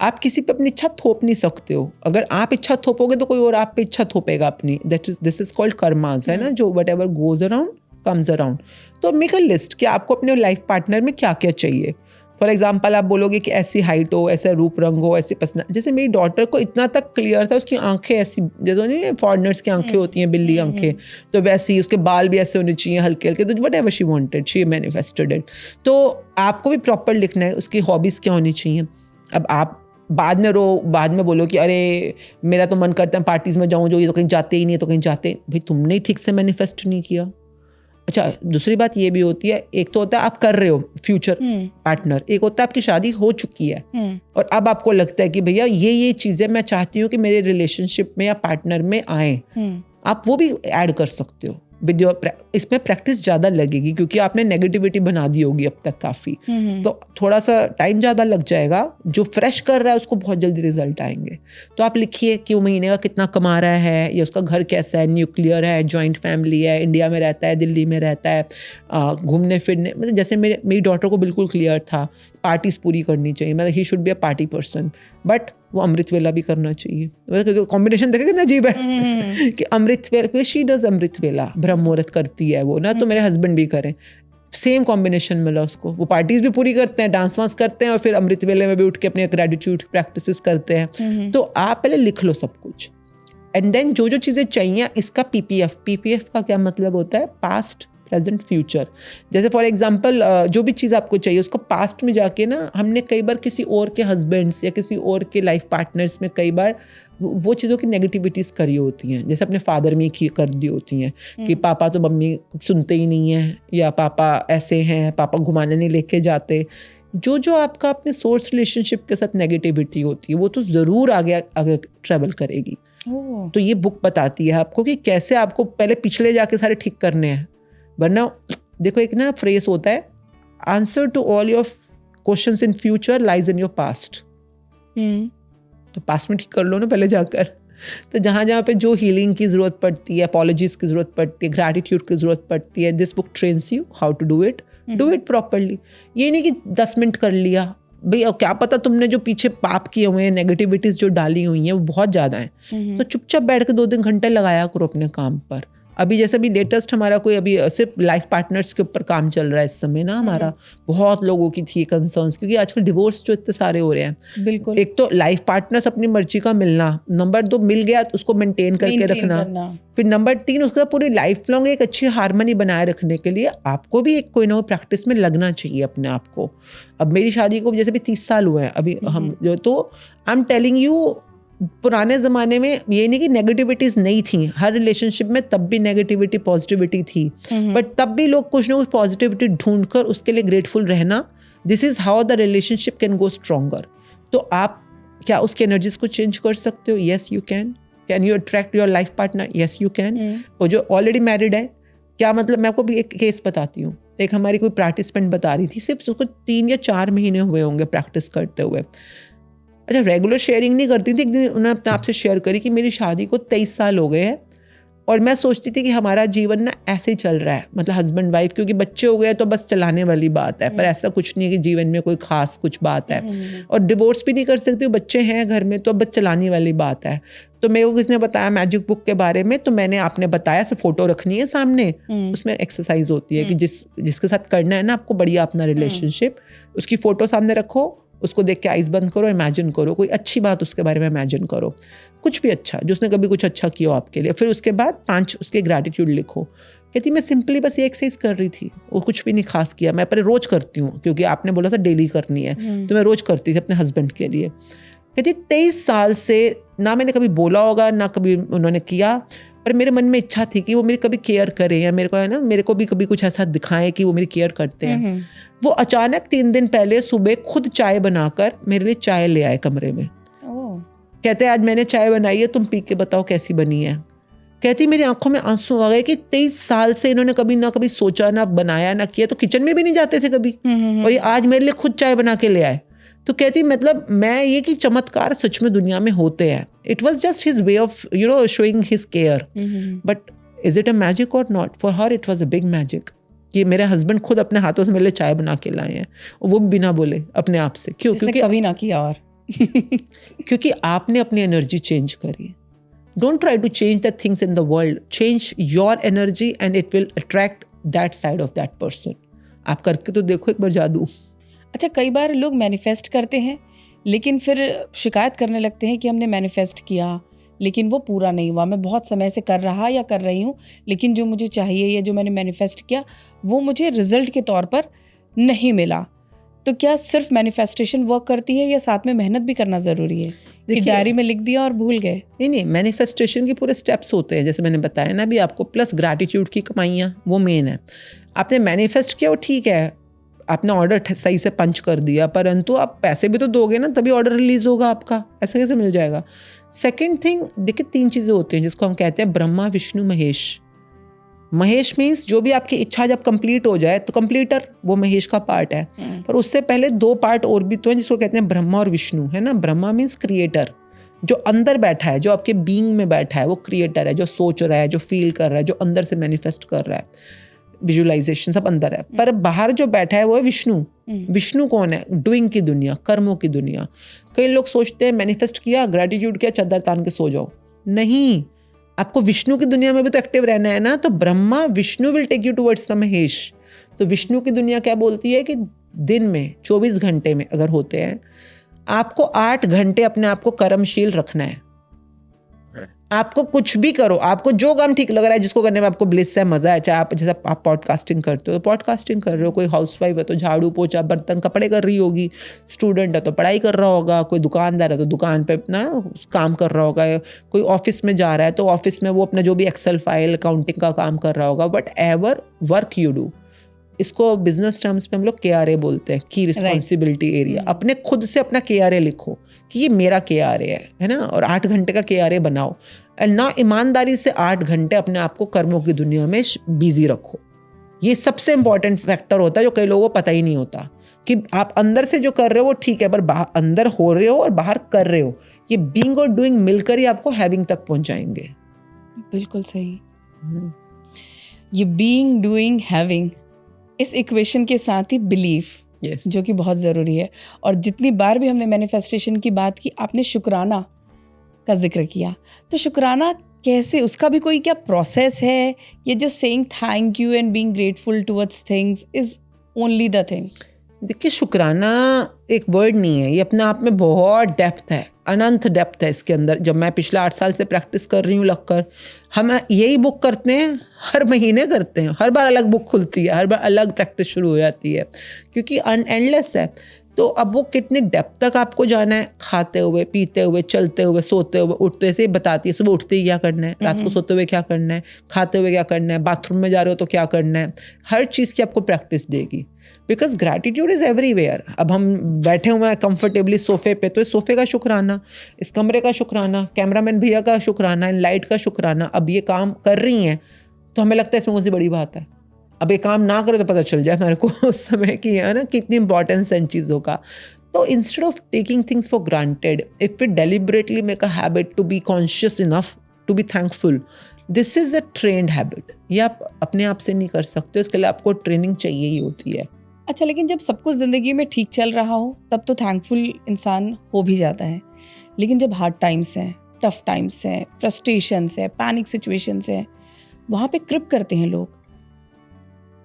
आप किसी पे अपनी इच्छा थोप नहीं सकते हो। अगर आप इच्छा थोपोगे तो कोई और आप पे इच्छा थोपेगा अपनी। दिस इज कॉल्ड कर्मास, है ना, जो what ever goes around comes around. तो मेक अ लिस्ट कि आपको अपने लाइफ पार्टनर में क्या क्या चाहिए। फॉर एग्जाम्पल, आप बोलोगे कि ऐसी हाइट हो, ऐसा रूप रंग हो, ऐसी पसंद। जैसे मेरी डॉटर को इतना तक क्लियर था, उसकी आंखें ऐसी, जैसे नहीं फॉरेनर्स की आंखें होती हैं, बिल्ली आंखें, तो वैसी, उसके बाल भी ऐसे होने चाहिए हल्के हल्के, तो what ever she wanted she manifested it. तो आपको भी प्रॉपर लिखना है उसकी हॉबीज़ क्या होनी चाहिए। अब आप बाद में बोलो कि अरे मेरा तो मन करता है पार्टीज में जाऊँ, जो ये तो कहीं जाते ही नहीं, तो कहीं जाते भाई, तुमने ही ठीक से मैनिफेस्ट नहीं किया। अच्छा, दूसरी बात ये भी होती है, एक तो होता है आप कर रहे हो फ्यूचर पार्टनर, एक होता है आपकी शादी हो चुकी है और अब आपको लगता है कि भैया ये चीज़ें मैं चाहती हूँ कि मेरे रिलेशनशिप में या पार्टनर में आए। आप वो भी ऐड कर सकते हो विद योर। इसमें प्रैक्टिस ज़्यादा लगेगी क्योंकि आपने नेगेटिविटी बना दी होगी अब तक काफ़ी, तो थोड़ा सा टाइम ज़्यादा लग जाएगा। जो फ्रेश कर रहा है उसको बहुत जल्दी रिजल्ट आएंगे। तो आप लिखिए कि वो महीने का कितना कमा रहा है, या उसका घर कैसा है, न्यूक्लियर है, जॉइंट फैमिली है, इंडिया में रहता है, दिल्ली में रहता है, घूमने फिरने, मतलब जैसे मेरी डॉटर को बिल्कुल क्लियर था पार्टीज पूरी करनी चाहिए, मतलब he should be a party person, but वो अमृत वेला भी करना चाहिए। मतलब कॉम्बिनेशन देखे कितना अजीब है कि अमृत वेला, शी डज अमृत वेला, ब्रह्म मुहूर्त करती है वो ना, तो मेरे हस्बैंड भी करें, सेम कॉम्बिनेशन मिला उसको। वो पार्टीज भी पूरी करते हैं, डांस वांस करते हैं, और फिर अमृत वेले में भी उठ के अपने ग्रेटिट्यूड प्रैक्टिसेस करते हैं। तो आप पहले लिख लो सब कुछ, एंड देन जो जो चीज़ें चाहिए, इसका पीपीएफ का क्या मतलब होता है, पास्ट प्रेजेंट फ्यूचर। जैसे फॉर एग्जांपल जो भी चीज़ आपको चाहिए उसको पास्ट में जाके ना, हमने कई बार किसी और के हस्बैंड्स या किसी और के लाइफ पार्टनर्स में कई बार वो चीज़ों की नेगेटिविटीज़ करी होती हैं। जैसे अपने फादर में कर दी होती हैं कि पापा तो मम्मी सुनते ही नहीं हैं, या पापा ऐसे हैं, पापा घुमाने नहीं लेके जाते। जो आपका अपने सोर्स रिलेशनशिप के साथ नेगेटिविटी होती है वो तो ज़रूर आगे ट्रैवल करेगी। तो ये बुक बताती है आपको कि कैसे आपको पहले पिछले जाके सारे ठीक करने हैं। वरना देखो, एक ना फ्रेज होता है, answer to all your questions in future lies in your past. तो पास्ट में ठीक कर लो ना पहले जाकर। तो जहाँ पे जो हीलिंग की ज़रूरत पड़ती है, अपॉलॉजीज की ज़रूरत पड़ती है, ग्रैटिट्यूड की ज़रूरत पड़ती है, this book trains you how to do it properly. ये नहीं कि 10 मिनट कर लिया भाई, अब क्या पता तुमने जो पीछे पाप किए हुए हैं, नेगेटिविटीज जो डाली हुई हैं वो बहुत ज़्यादा हैं। तो चुपचाप बैठ के 2-3 घंटे लगाया करो अपने काम पर। अभी जैसे अभी लेटेस्ट हमारा कोई अभी सिर्फ लाइफ पार्टनर्स के ऊपर काम चल रहा है इस समय ना हमारा, बहुत लोगों की थी कंसर्न्स, क्योंकि आजकल डिवोर्स जो इतने सारे हो रहे हैं। बिल्कुल। एक तो लाइफ पार्टनर्स अपनी मर्जी का मिलना, नंबर 2 मिल गया तो उसको मेंटेन करके रखना, फिर नंबर 3 उसका पूरी लाइफ लॉन्ग एक अच्छी हार्मनी बनाए रखने के लिए आपको भी एक कोई ना कोई प्रैक्टिस में लगना चाहिए अपने आप को। अब मेरी शादी को जैसे भी 30 साल हुए हैं अभी हम जो, तो आई एम टेलिंग यू, पुराने ज़माने में ये नहीं कि नेगेटिविटीज़ नहीं थी, हर रिलेशनशिप में तब भी नेगेटिविटी पॉजिटिविटी थी, बट तब भी लोग कुछ ना कुछ पॉजिटिविटी ढूंढकर उसके लिए ग्रेटफुल रहना, this is how the relationship can go stronger. तो आप क्या उसकी एनर्जीज को चेंज कर सकते हो? Yes you can you attract your life partner? Yes you can. और जो ऑलरेडी मैरिड है, क्या मतलब, मैं आपको भी एक केस बताती हूँ। एक हमारी कोई पार्टिसिपेंट बता रही थी, सिर्फ उसको 3 या 4 महीने हुए होंगे प्रैक्टिस करते हुए। अच्छा, रेगुलर शेयरिंग नहीं करती थी, एक दिन उन्होंने अपने आप से शेयर करी कि मेरी शादी को 23 साल हो गए हैं और मैं सोचती थी कि हमारा जीवन ना ऐसे ही चल रहा है, मतलब हस्बैंड वाइफ, क्योंकि बच्चे हो गए तो बस चलाने वाली बात है, पर ऐसा कुछ नहीं है कि जीवन में कोई खास कुछ बात है। और डिवोर्स भी नहीं कर सकती, बच्चे हैं घर में तो बस चलाने वाली बात है। तो मेरे को किसने बताया मैजिक बुक के बारे में, तो मैंने आपने बताया से फोटो रखनी है सामने, उसमें एक्सरसाइज होती है कि जिसके साथ करना है ना आपको बढ़िया अपना रिलेशनशिप, उसकी फोटो सामने रखो, उसको देख के आइज बंद करो, इमेजिन करो कोई अच्छी बात उसके बारे में इमेजिन करो, कुछ भी अच्छा जो उसने कभी कुछ अच्छा किया हो आपके लिए। फिर उसके बाद 5 उसके ग्रैटिट्यूड लिखो। कहती मैं सिंपली बस ये एक्सरसाइज कर रही थी, वो कुछ भी नहीं खास किया, मैं पहले रोज करती हूँ क्योंकि आपने बोला था डेली करनी है, तो मैं रोज करती थी अपने हस्बैंड के लिए। कहती 23 साल से ना मैंने कभी बोला होगा ना कभी उन्होंने किया, पर मेरे मन में इच्छा थी कि वो मेरी कभी केयर करें, या मेरे को है ना, मेरे को भी कभी कुछ ऐसा दिखाएं कि वो मेरी केयर करते हैं। वो अचानक 3 दिन पहले सुबह खुद चाय बनाकर मेरे लिए चाय ले आए कमरे में। कहते हैं आज मैंने चाय बनाई है, तुम पी के बताओ कैसी बनी है। कहती मेरी आंखों में आंसू आ गए कि 23 साल से इन्होंने कभी ना कभी सोचा, ना बनाया, ना किया, तो किचन में भी नहीं जाते थे कभी, और ये आज मेरे लिए खुद चाय बना के ले आए। तो कहती मतलब मैं ये कि चमत्कार सच में दुनिया में होते हैं। It was just his way of showing his care, but is it a magic और not? For her it was a big magic कि मेरे हस्बैंड खुद अपने हाथों से मेरे लिए चाय बना के लाए हैं, और वो भी बिना बोले अपने आप से। क्यों? क्योंकि कभी ना किया और क्योंकि आपने अपनी एनर्जी चेंज करी। Don't try to change the things in the world, change your energy and it will attract that side of that person. आप करके तो देखो एक बार जादू। अच्छा, कई बार लोग मैनिफेस्ट करते हैं लेकिन फिर शिकायत करने लगते हैं कि हमने मैनिफेस्ट किया लेकिन वो पूरा नहीं हुआ, मैं बहुत समय से कर रहा या कर रही हूँ लेकिन जो मुझे चाहिए या जो मैंने मैनिफेस्ट किया वो मुझे रिजल्ट के तौर पर नहीं मिला। तो क्या सिर्फ मैनिफेस्टेशन वर्क करती है या साथ में मेहनत भी करना ज़रूरी है? कि डायरी में लिख दिया और भूल गए? नहीं, मैनिफेस्टेशन के पूरे स्टेप्स होते हैं, जैसे मैंने बताया ना अभी आपको, प्लस ग्रैटिट्यूड की कमाइयाँ, वो मेन है। आपने मैनिफेस्ट किया वो ठीक है, आपने ऑर्डर सही से पंच कर दिया, परंतु आप पैसे भी तो दोगे ना, तभी ऑर्डर रिलीज होगा आपका, ऐसे कैसे मिल जाएगा? सेकेंड थिंग, देखिए 3 चीज़ें होती हैं जिसको हम कहते हैं ब्रह्मा, विष्णु, महेश। महेश मीन्स जो भी आपकी इच्छा जब कंप्लीट हो जाए तो कंप्लीटर, वो महेश का पार्ट है। पर उससे पहले 2 पार्ट और भी तो हैं जिसको कहते हैं ब्रह्मा और विष्णु, है ना। ब्रह्मा मीन्स क्रिएटर, जो अंदर बैठा है, जो आपके बीइंग में बैठा है, वो क्रिएटर है, जो सोच रहा है, जो फील कर रहा है, जो अंदर से मैनिफेस्ट कर रहा है, विजुअलाइजेशन सब अंदर है। पर बाहर जो बैठा है वो है विष्णु। विष्णु कौन है? डूइंग की दुनिया, कर्मों की दुनिया। कई लोग सोचते हैं मैनिफेस्ट किया, ग्रेटिट्यूड किया, चादर तान के सो जाओ। नहीं, आपको विष्णु की दुनिया में भी तो एक्टिव रहना है ना। तो Brahma Vishnu will take you towards the Mahesh. तो विष्णु की दुनिया क्या बोलती है कि दिन में 24 घंटे में अगर होते हैं, आपको 8 घंटे अपने आप को कर्मशील रखना है। आपको कुछ भी करो, आपको जो काम ठीक लग रहा है, जिसको करने में आपको ब्लिस है, मजा है, चाहे आप जैसे आप पॉडकास्टिंग करते हो तो पॉडकास्टिंग कर रहे हो, कोई हाउसवाइफ है तो झाड़ू पोछा बर्तन कपड़े कर रही होगी, स्टूडेंट है तो पढ़ाई कर रहा होगा, कोई दुकानदार है तो दुकान पे अपना काम कर रहा होगा, कोई ऑफिस में जा रहा है तो ऑफिस में वो अपना जो भी एक्सेल फाइल अकाउंटिंग का काम कर रहा होगा। What ever work you do, इसको बिजनेस टर्म्स में हम लोग KRA बोलते हैं, की रिस्पॉन्सिबिलिटी एरिया। अपने खुद से अपना KRA लिखो कि ये मेरा KRA है ना, और 8 घंटे का KRA बनाओ। एंड ना ईमानदारी से 8 घंटे अपने आप को कर्मों की दुनिया में बिजी रखो। ये सबसे इंपॉर्टेंट फैक्टर होता है जो कई लोगों को पता ही नहीं होता, कि आप अंदर से जो कर रहे हो वो ठीक है, पर बाहर अंदर हो रहे हो और बाहर कर रहे हो, ये बीइंग और डूइंग मिलकर ही आपको हैविंग तक पहुंचाएंगे। बिल्कुल सही। ये बीइंग, डूइंग, हैविंग, इस इक्वेशन के साथ ही बिलीफ, yes. जो कि बहुत ज़रूरी है। और जितनी बार भी हमने मैनिफेस्टेशन की बात की, आपने शुक्राना का जिक्र किया, तो शुक्राना कैसे, उसका भी कोई क्या प्रोसेस है? ये just saying thank you and being grateful towards things is only the thing? देखिए, शुक्राना एक वर्ड नहीं है, ये अपने आप में बहुत डेप्थ है, अनंत डेप्थ है इसके अंदर। जब मैं पिछले 8 साल से प्रैक्टिस कर रही हूँ लगकर, हम यही बुक करते हैं, हर महीने करते हैं, हर बार अलग बुक खुलती है, हर बार अलग प्रैक्टिस शुरू हो जाती है, क्योंकि एंडलेस है। तो अब वो कितने डेप्थ तक आपको जाना है, खाते हुए, पीते हुए, चलते हुए, सोते हुए, उठते से बताती है। सुबह उठते ही क्या करना है, रात को सोते हुए क्या करना है, खाते हुए क्या करना है, बाथरूम में जा रहे हो तो क्या करना है, हर चीज़ की आपको प्रैक्टिस देगी। Because gratitude is everywhere. अब हम बैठे हुए हैं कंफर्टेबली सोफे पे, तो इस सोफे का शुक्राना, इस कमरे का शुक्राना, कैमरामैन भैया का शुक्राना, इन लाइट का शुक्राना। अब ये काम कर रही हैं तो हमें लगता है इसमें कौन सी बड़ी बात है। अब ये काम ना करे तो पता चल जाए हमारे को उस समय की, है ना, कितनी इंपॉर्टेंस है इन चीज़ों का। तो instead of taking things for granted, if we deliberately make a habit to be conscious enough to be thankful, this is a trained habit. ये आप अपने आप से नहीं कर सकते, इसके लिए आपको ट्रेनिंग चाहिए ही होती है। अच्छा, लेकिन जब सब कुछ ज़िंदगी में ठीक चल रहा हो तब तो थैंकफुल इंसान हो भी जाता है, लेकिन जब हार्ड टाइम्स हैं, टफ टाइम्स हैं, फ्रस्ट्रेशंस हैं, पैनिक सिचुएशंस हैं, वहाँ पे क्रिप करते हैं लोग,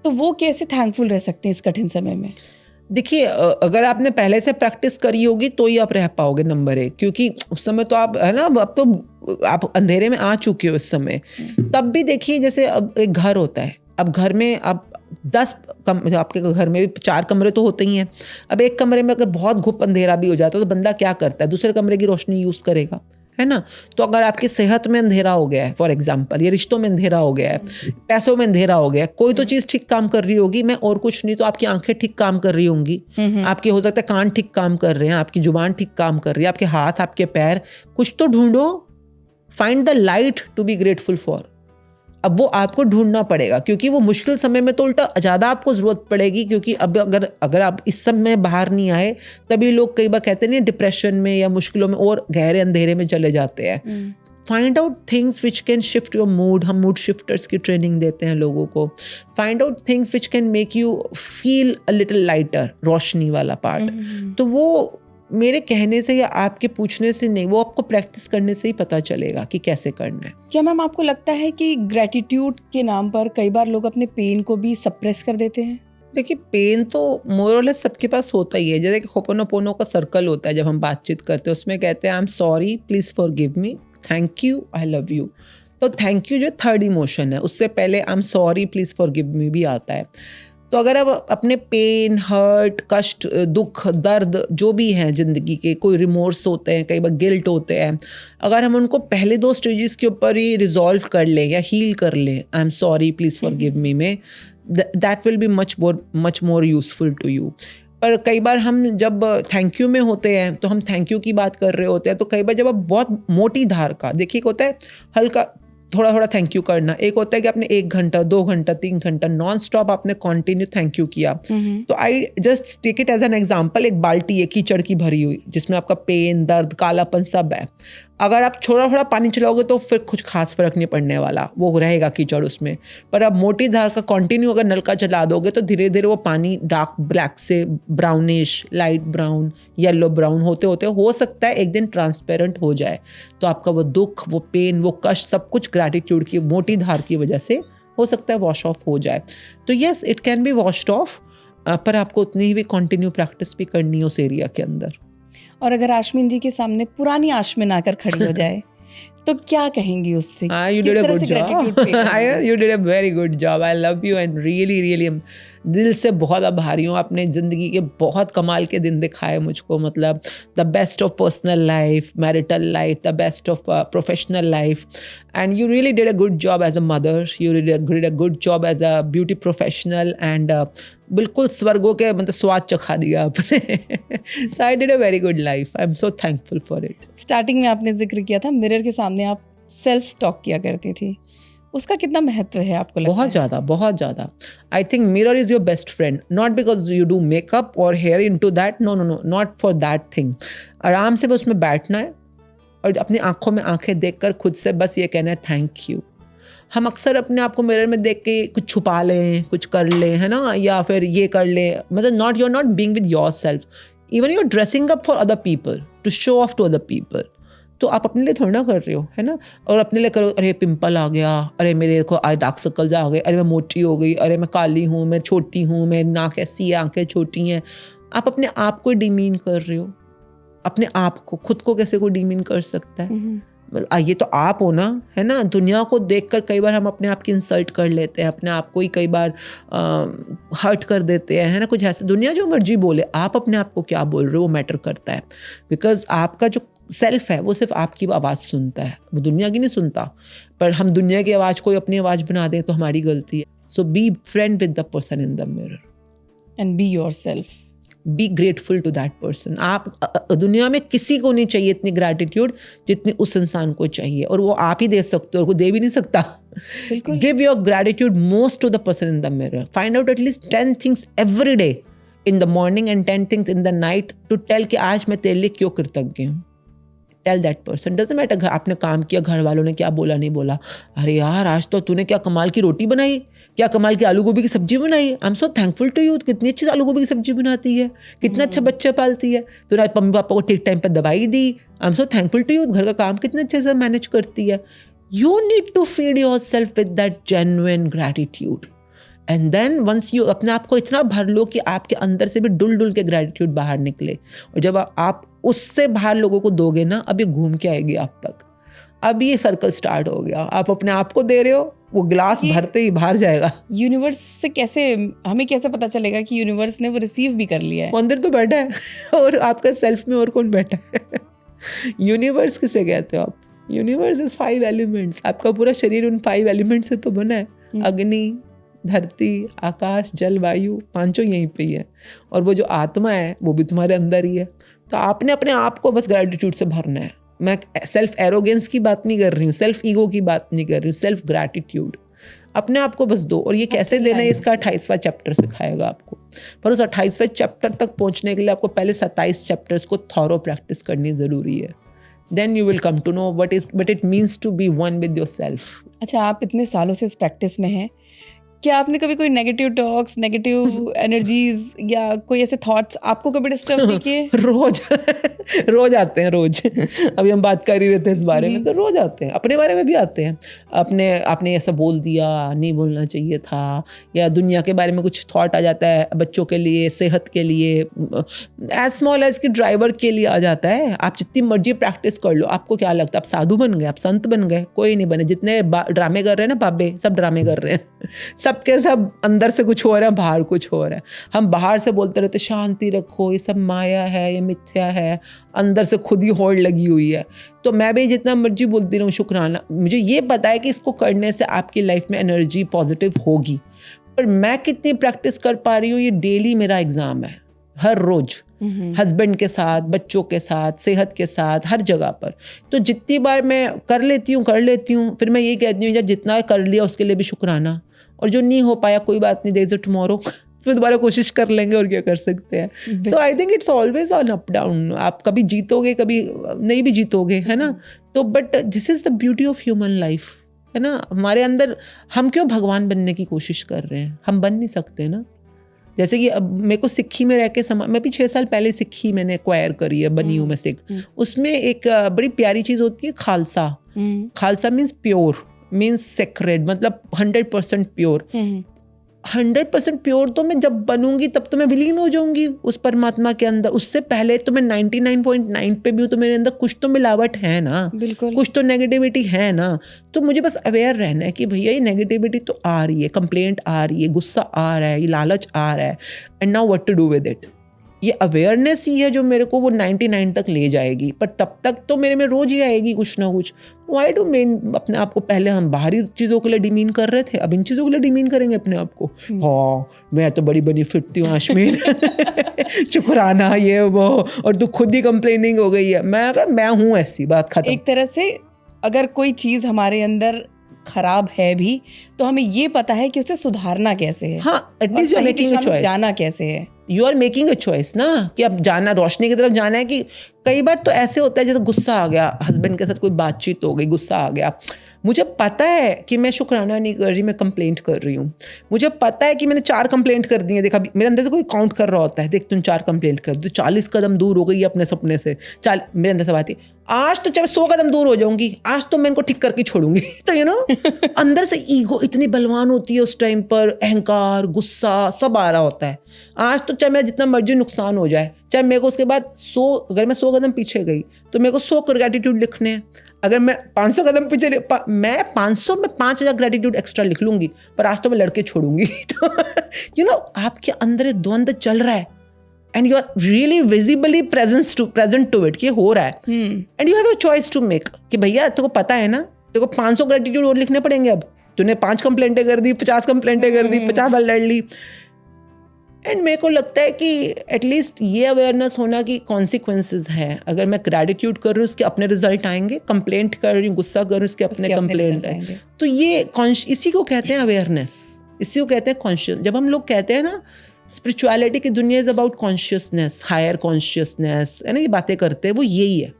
तो वो कैसे थैंकफुल रह सकते हैं इस कठिन समय में? देखिए, अगर आपने पहले से प्रैक्टिस करी होगी तो ही आप रह पाओगे, नंबर 1, क्योंकि उस समय तो आप, है ना, अब तो आप अंधेरे में आ चुके हो इस समय। तब भी देखिए, जैसे अब एक घर होता है, अब घर में अब 10 आपके घर में भी 4 कमरे तो होते ही हैं। अब एक कमरे में अगर बहुत घुप अंधेरा भी हो जाता है तो बंदा क्या करता है, दूसरे कमरे की रोशनी यूज़ करेगा, है ना? तो अगर आपकी सेहत में अंधेरा हो गया है फॉर एग्जांपल, या रिश्तों में अंधेरा हो गया है, पैसों में अंधेरा हो गया है, कोई तो चीज़ ठीक काम कर रही होगी, मैं और कुछ नहीं तो आपकी आंखें ठीक काम कर रही होंगी, आपके हो सकता है कान ठीक काम कर रहे हैं, आपकी जुबान ठीक काम कर रही है, आपके हाथ, आपके पैर, कुछ तो ढूंढो, find the light to be grateful for. अब वो आपको ढूंढना पड़ेगा, क्योंकि वो मुश्किल समय में तो उल्टा ज़्यादा आपको ज़रूरत पड़ेगी, क्योंकि अब अगर आप इस सब में बाहर नहीं आए, तभी लोग कई बार कहते नहीं डिप्रेशन में या मुश्किलों में और गहरे अंधेरे में चले जाते हैं। Find out things which can shift your mood, हम मूड शिफ्टर्स की ट्रेनिंग देते हैं लोगों को। Find out things which can make you feel a little lighter, रोशनी वाला पार्ट। तो वो मेरे कहने से या आपके पूछने से नहीं, वो आपको प्रैक्टिस करने से ही पता चलेगा कि कैसे करना है। क्या मैम आपको लगता है कि ग्रेटिट्यूड के नाम पर कई बार लोग अपने पेन को भी सप्रेस कर देते हैं? देखिए, पेन तो मोर और लेस सबके पास होता ही है। जैसे कि होपोनोपोनो का सर्कल होता है, जब हम बातचीत करते हैं उसमें कहते हैं आई am sorry, please forgive me, thank you, I love you. तो थैंक यू जो थर्ड इमोशन है, उससे पहले आई am sorry, please forgive me भी आता है। तो अगर आप अपने पेन, हर्ट, कष्ट, दुख, दर्द जो भी हैं ज़िंदगी के, कोई रिमोर्स होते हैं, कई बार गिल्ट होते हैं, अगर हम उनको पहले 2 स्टेजेस के ऊपर ही रिजॉल्व कर लें या हील कर लें, I am sorry, please forgive me में, that will be much more useful to you. पर कई बार हम जब थैंक यू में होते हैं तो हम थैंक यू की बात कर रहे होते हैं, तो कई बार जब आप बहुत मोटी धार का, देखिए होता है हल्का थोड़ा थोड़ा थैंक यू करना, एक होता है कि आपने 1 घंटा, 2 घंटा, 3 घंटा नॉन स्टॉप आपने कंटिन्यू थैंक यू किया। तो I just take it as an example, एक बाल्टी है कीचड़ की भरी हुई, जिसमें आपका पेन, दर्द, कालापन सब है। अगर आप थोड़ा थोड़ा पानी चलाओगे तो फिर कुछ खास फर्क नहीं पड़ने वाला, वो रहेगा कीचड़ उसमें। पर अब मोटी धार का कंटिन्यू अगर नलका चला दोगे तो धीरे धीरे वो पानी डार्क ब्लैक से brownish, light brown, yellow brown होते होते हो सकता है एक दिन ट्रांसपेरेंट हो जाए। तो आपका वो दुख, वो पेन, वो कष्ट, सब कुछ ग्रैटिट्यूड की मोटी धार की वजह से हो सकता है वॉश ऑफ हो जाए। तो yes, it can be washed of, पर आपको उतनी ही भी कंटिन्यू प्रैक्टिस भी करनी है उस एरिया के अंदर। और अगर आश्विन जी के सामने पुरानी आश्विन आकर खड़ी हो जाए तो क्या कहेंगी उससे? You did a good job. You did a very good job. I love you and really दिल से बहुत आभारी हूँ। आपने ज़िंदगी के बहुत कमाल के दिन दिखाए मुझको, मतलब the best of personal life, marital life, the best of professional life, and you really did a good job as a mother, you did a good job as a beauty professional, and बिल्कुल स्वर्गों के मतलब स्वाद चखा दिया आपने। So I did a very good life, I am so thankful for it. Starting में आपने जिक्र किया था मिरर के सामने आप सेल्फ टॉक किया करती थी, उसका कितना महत्व है आपको लगता है? बहुत ज़्यादा। I think mirror is your best friend, not because you do makeup और hair into that, no, not for that thing. आराम से बस उसमें बैठना है और अपनी आंखों में आंखें देखकर खुद से बस ये कहना है थैंक यू। हम अक्सर अपने आप को मिरर में देख के कुछ छुपा लें, कुछ कर लें, है ना, या फिर ये कर लें, मतलब you are not being with yourself, even you are dressing up for other people to show off to other people. तो आप अपने लिए थोड़ा ना कर रहे हो, है ना, और अपने लिए करो, अरे पिंपल आ गया, अरे मेरे को आई डार्क सर्कल्स आ गए, अरे मैं मोटी हो गई, अरे मैं काली हूँ, मैं छोटी हूँ, मैं नाक ऐसी है, आंखें छोटी हैं। आप अपने आप को डिमीन कर रहे हो, अपने आप को, खुद को कैसे कोई डिमीन कर सकता है? ये तो आप हो ना, है ना। दुनिया को देखकर कई बार हम अपने आप की इंसल्ट कर लेते हैं, अपने आप को ही कई बार हर्ट कर देते हैं, है ना, कुछ ऐसे। दुनिया जो मर्जी बोले, आप अपने आप को क्या बोल रहे हो वो मैटर करता है, बिकॉज आपका जो सेल्फ है वो सिर्फ आपकी आवाज़ सुनता है, वो दुनिया की नहीं सुनता। पर हम दुनिया की आवाज़ को अपनी आवाज़ बना दें तो हमारी गलती है। So be friend with the person in the mirror and be yourself, be grateful to that person. आप दुनिया में किसी को नहीं चाहिए इतनी ग्रैटिट्यूड जितनी उस इंसान को चाहिए, और वो आप ही दे सकते हो, और वो दे भी नहीं सकता। Give your gratitude most to the person in the mirror. Find out at least 10 things every day in the morning and 10 things in the night to tell कि आज मैं तेरे लिए क्यों कृतज्ञ हूँ। Tell that person, doesn't matter आपने काम किया, घर वालों ने क्या बोला नहीं बोला, अरे यार आज तो तूने क्या कमाल की रोटी बनाई, क्या कमाल की आलू गोभी की सब्जी बनाई, I am so thankful to you, कितनी अच्छी आलू गोभी की सब्जी बनाती है, कितना अच्छा बच्चा पालती है, तूने आज मम्मी पापा को ठीक टाइम पर दवाई दी, I am so thankful to you, घर का काम कितने अच्छे से मैनेज करती है। You need to feed your self with that genuine gratitude, and then once you अपने आप को इतना भर लो कि आपके अंदर से भी डुल डुल के ग्रैटिट्यूड बाहर निकले, और जब आप उससे बाहर लोगों को दोगे ना, अब ये घूम के आएगी आप तक। अब ये सर्कल स्टार्ट हो गया, आप अपने आप को दे रहे हो, वो गिलास भरते ही बाहर जाएगा। यूनिवर्स से कैसे, हमें कैसे पता चलेगा कि यूनिवर्स ने वो रिसीव भी कर लिया है? वो अंदर तो बैठा है और आपका सेल्फ में और कौन बैठा है? यूनिवर्स किसे कहते हो आप? Universe is 5 elements. आपका पूरा शरीर उन 5 एलिमेंट्स से तो बना है। अग्नि, धरती, आकाश, जल, वायु, पांचों यहीं पे ही है। और वो जो आत्मा है वो भी तुम्हारे अंदर ही है। तो आपने अपने आप को बस ग्रैटिट्यूड से भरना है। मैं सेल्फ एरोगेंस की बात नहीं कर रही हूँ, सेल्फ ईगो की बात नहीं कर रही हूँ, सेल्फ ग्रैटिट्यूड। अपने आप को बस दो। और ये कैसे देना है इसका 28वां चैप्टर सिखाएगा आपको। पर उस 28वें चैप्टर तक पहुंचने के लिए आपको पहले 27 चैप्टर्स को थॉरो प्रैक्टिस करनी ज़रूरी है। Then you will come to know what it means to be one with yourself। अच्छा, आप इतने सालों से इस प्रैक्टिस में हैं, क्या आपने कभी कोई नेगेटिव टॉक्स, नेगेटिव एनर्जीज या कोई ऐसे थॉट्स आपको कभी डिस्टर्ब नहीं किए? रोज आते हैं, रोज। अभी हम बात कर ही रहे थे इस बारे में, तो रोज आते हैं। अपने बारे में भी आते हैं। आपने ऐसा बोल दिया, नहीं बोलना चाहिए था, या दुनिया के बारे में कुछ थॉट आ जाता है, बच्चों के लिए, सेहत के लिए, एज स्मॉल एज कि ड्राइवर के लिए आ जाता है। आप जितनी मर्जी प्रैक्टिस कर लो, आपको क्या लगता है आप साधु बन गए, आप संत बन गए? कोई नहीं बने। जितने ड्रामे कर रहे हैं ना बाबे, सब ड्रामे कर रहे हैं। सबके सब अंदर से कुछ हो रहा है, बाहर कुछ हो रहा है। हम बाहर से बोलते रहते शांति रखो, ये सब माया है, ये मिथ्या है, अंदर से खुद ही होड़ लगी हुई है। तो मैं भी जितना मर्जी बोलती रहूँ शुक्राना, मुझे ये पता है कि इसको करने से आपकी लाइफ में एनर्जी पॉजिटिव होगी। पर मैं कितनी प्रैक्टिस कर पा रही हूँ, ये डेली मेरा एग्जाम है, हर रोज। हस्बैंड के साथ, बच्चों के साथ, सेहत के साथ, हर जगह पर। तो जितनी बार मैं कर लेती हूँ, फिर मैं ये कहती हूँ जितना कर लिया उसके लिए भी शुक्राना, और जो नहीं हो पाया कोई बात नहीं, देयर इज अ टुमारो, फिर दोबारा कोशिश कर लेंगे, और क्या कर सकते हैं। तो I think it's always on up down. आप कभी जीतोगे, कभी नहीं भी जीतोगे, है ना। तो but this is the beauty of human life, है ना। हमारे अंदर हम क्यों भगवान बनने की कोशिश कर रहे हैं? हम बन नहीं सकते ना। जैसे कि अब मेरे को सिक्खी में रह के मैं भी 6 साल पहले सिक्खी मैंने एक्वायर करी है, बनी हूँ मैं सिख। उसमें एक बड़ी प्यारी चीज़ होती है Khalsa. Khalsa means pure, means sacred, मतलब 100% प्योर। 100% प्योर तो मैं जब बनूंगी तब तो मैं विलीन हो जाऊंगी उस परमात्मा के अंदर। उससे पहले तो मैं 99.9 पे भी हूँ, तो मेरे अंदर कुछ तो मिलावट है ना, बिल्कुल, कुछ तो नेगेटिविटी है ना। तो मुझे बस अवेयर रहना है कि भैया ये नेगेटिविटी तो आ रही है, कंप्लेंट आ रही है, गुस्सा आ रहा है, ये लालच आ रहा है, and now what to do with it. ये अवेयरनेस ही है जो मेरे को वो 99 तक ले जाएगी। पर तब तक तो मेरे में रोज ही आएगी कुछ ना कुछ। वाई डू मेन अपने आप को, पहले हम बाहरी चीज़ों के लिए डिमीन कर रहे थे, अब इन चीज़ों के लिए डिमीन करेंगे अपने आप को। हाँ मैं तो बड़ी बनी फिरती हूँ आश्मीन, शुक्राना ये वो, और तू खुद ही कंप्लेनिंग हो गई है। मैं हूँ ऐसी, बात खत्म। एक तरह से अगर कोई चीज़ हमारे अंदर खराब है भी, तो हमें ये पता है कि उसे सुधारना कैसे है। हाँ, at least you are making a choice, जाना कैसे है। You are making a choice ना, कि अब जाना रोशनी की तरफ जाना है। कि कई बार तो ऐसे होता है जैसे गुस्सा आ गया, हस्बैंड के साथ कोई बातचीत हो गई, गुस्सा आ गया, मुझे पता है कि मैं शुक्राना नहीं कर रही, मैं कंप्लेंट कर रही हूँ। मुझे पता है कि मैंने 4 कंप्लेंट कर दी है। देखा मेरे अंदर से कोई काउंट कर रहा होता है, देख तुम 4 कंप्लेंट कर दो, 40 कदम दूर हो गई अपने सपने से। मेरे अंदर से बात है, आज तो चाहे 100 कदम दूर हो जाऊंगी, आज तो मैं इनको ठीक करके छोड़ूंगी। तो यू नो अंदर से ईगो इतनी बलवान होती है उस टाइम पर, अहंकार, गुस्सा सब आ रहा होता है। आज तो चाहे मैं जितना मर्जी नुकसान हो जाए, चाहे मेरे को उसके बाद 100, अगर मैं 100 कदम पीछे गई तो मेरे को 100 ग्रेटिट्यूड लिखने हैं। अगर मैं 500 कदम पीछे, मैं 500 में 5000 ग्रेटिट्यूड एक्स्ट्रा लिख लूंगी, पर आज तो मैं लड़के छोड़ूंगी। तो यू नो आपके अंदर एक द्वंद्व चल रहा है, and you are really visibly present to it, ये हो रहा है। And you have a choice to make कि भैया तेरे को पता है ना, तेरे को 500 ग्रेटिट्यूड और लिखने पड़ेंगे। अब तूने 5 कंप्लेंटें कर दी, 50 कंप्लेंटें कर दी, 50 बार लड़ ली। एंड मेरे को लगता है कि एटलीस्ट ये अवेयरनेस होना कि कॉन्सिक्वेंसेस हैं। अगर मैं ग्रेटिट्यूड कर रही हूँ उसके अपने रिजल्ट आएंगे, कंप्लेंट कर रही हूँ, गुस्सा कर रही हूँ, उसके अपने कंप्लेंट आएंगे। तो ये इसी को कहते हैं अवेयरनेस, इसी को कहते हैं कॉन्शियस। जब हम लोग कहते हैं ना स्पिरिचुअलिटी की दुनिया is about consciousness, higher consciousness, है ना, ये बातें करते हैं, वो यही है।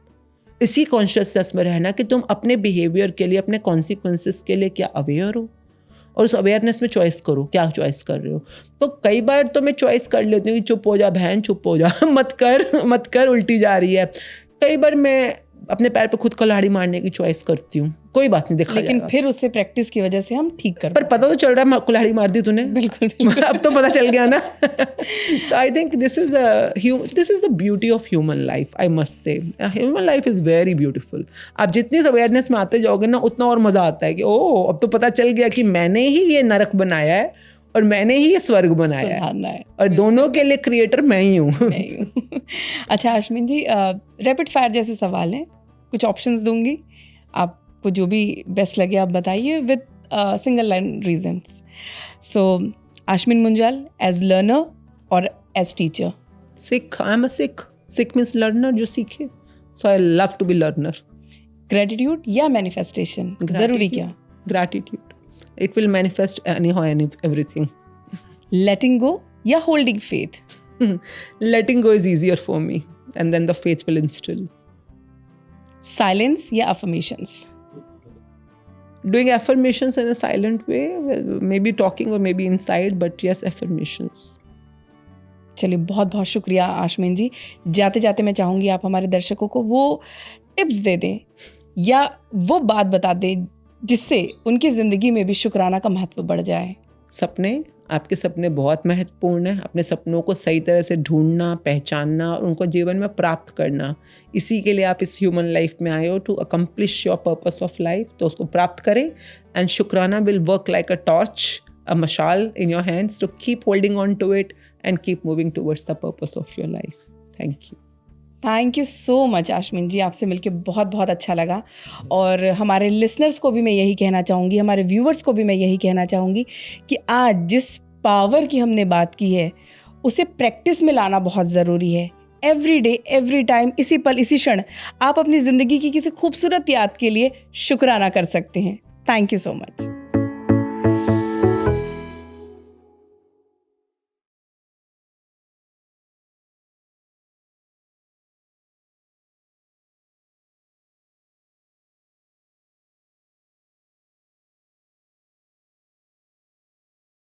इसी कॉन्शियसनेस में रहना कि तुम अपने बिहेवियर के लिए, अपने कॉन्सिक्वेंसेस के लिए क्या अवेयर हो, और उस अवेयरनेस में चॉइस करो, क्या चॉइस कर रहे हो। तो कई बार तो मैं चॉइस कर लेती हूँ कि चुप हो जा बहन, चुप हो जा, मत कर, उल्टी जा रही है। कई बार मैं अपने पैर पे खुद कुल्हाड़ी मारने की चॉइस करती हूँ, कोई बात नहीं, देखा लेकिन फिर उससे प्रैक्टिस की वजह से हम ठीक कर, पर पता तो चल रहा है कुल्हाड़ी मार दी तूने। बिल्कुल अब तो पता चल गया ना। तो I think this is the beauty of human life, I must say. Human life is very beautiful. आप जितनी अवेयरनेस में आते जाओगे ना, उतना और मज़ा आता है कि ओह अब तो पता चल गया कि मैंने ही ये नरक बनाया है, और मैंने ही ये स्वर्ग बनाया है सुधारना है। और दोनों के लिए क्रिएटर मैं ही हूँ। मैं ही हूँ। अच्छा आश्विन जी, रैपिड फायर जैसे सवाल हैं, कुछ ऑप्शंस दूंगी, आपको जो भी बेस्ट लगे आप बताइए with single line reasons. So Ashwin Munjal as learner और as teacher. Sikh, I am a Sikh. Sikh means learner, जो सीखे। So I love to be learner. Gratitude या मैनिफेस्टेशन, जरूरी क्या? Gratitude, it will manifest anyhow everything. Letting go या holding faith? Letting go is easier for me, and then the faith will instill. Silence या affirmations? Doing affirmations in a silent way, well, maybe talking or maybe inside, but yes, affirmations. चलिए, बहुत बहुत शुक्रिया आश्विन जी। जाते जाते मैं चाहूँगी आप हमारे दर्शकों को वो टिप्स दे दें या वो बात बता दें जिससे उनकी ज़िंदगी में भी शुक्राना का महत्व बढ़ जाए। सपने, आपके सपने बहुत महत्वपूर्ण हैं। अपने सपनों को सही तरह से ढूंढना, पहचानना और उनको जीवन में प्राप्त करना, इसी के लिए आप इस ह्यूमन लाइफ में आए हो, to accomplish your purpose of life. तो उसको प्राप्त करें एंड शुक्राना will work like a torch, a mashaal in your hands to keep holding on to it and keep moving towards the purpose of your life. Thank you. Thank you so much Ashwin ji, आपसे मिलके बहुत बहुत अच्छा लगा। और हमारे लिसनर्स को भी मैं यही कहना चाहूँगी, हमारे व्यूवर्स को भी मैं यही कहना चाहूँगी कि आज जिस पावर की हमने बात की है उसे प्रैक्टिस में लाना बहुत ज़रूरी है। एवरी डे, एवरी टाइम, इसी पल, इसी क्षण आप अपनी ज़िंदगी की किसी खूबसूरत याद के लिए शुक्राना कर सकते हैं। Thank you so much.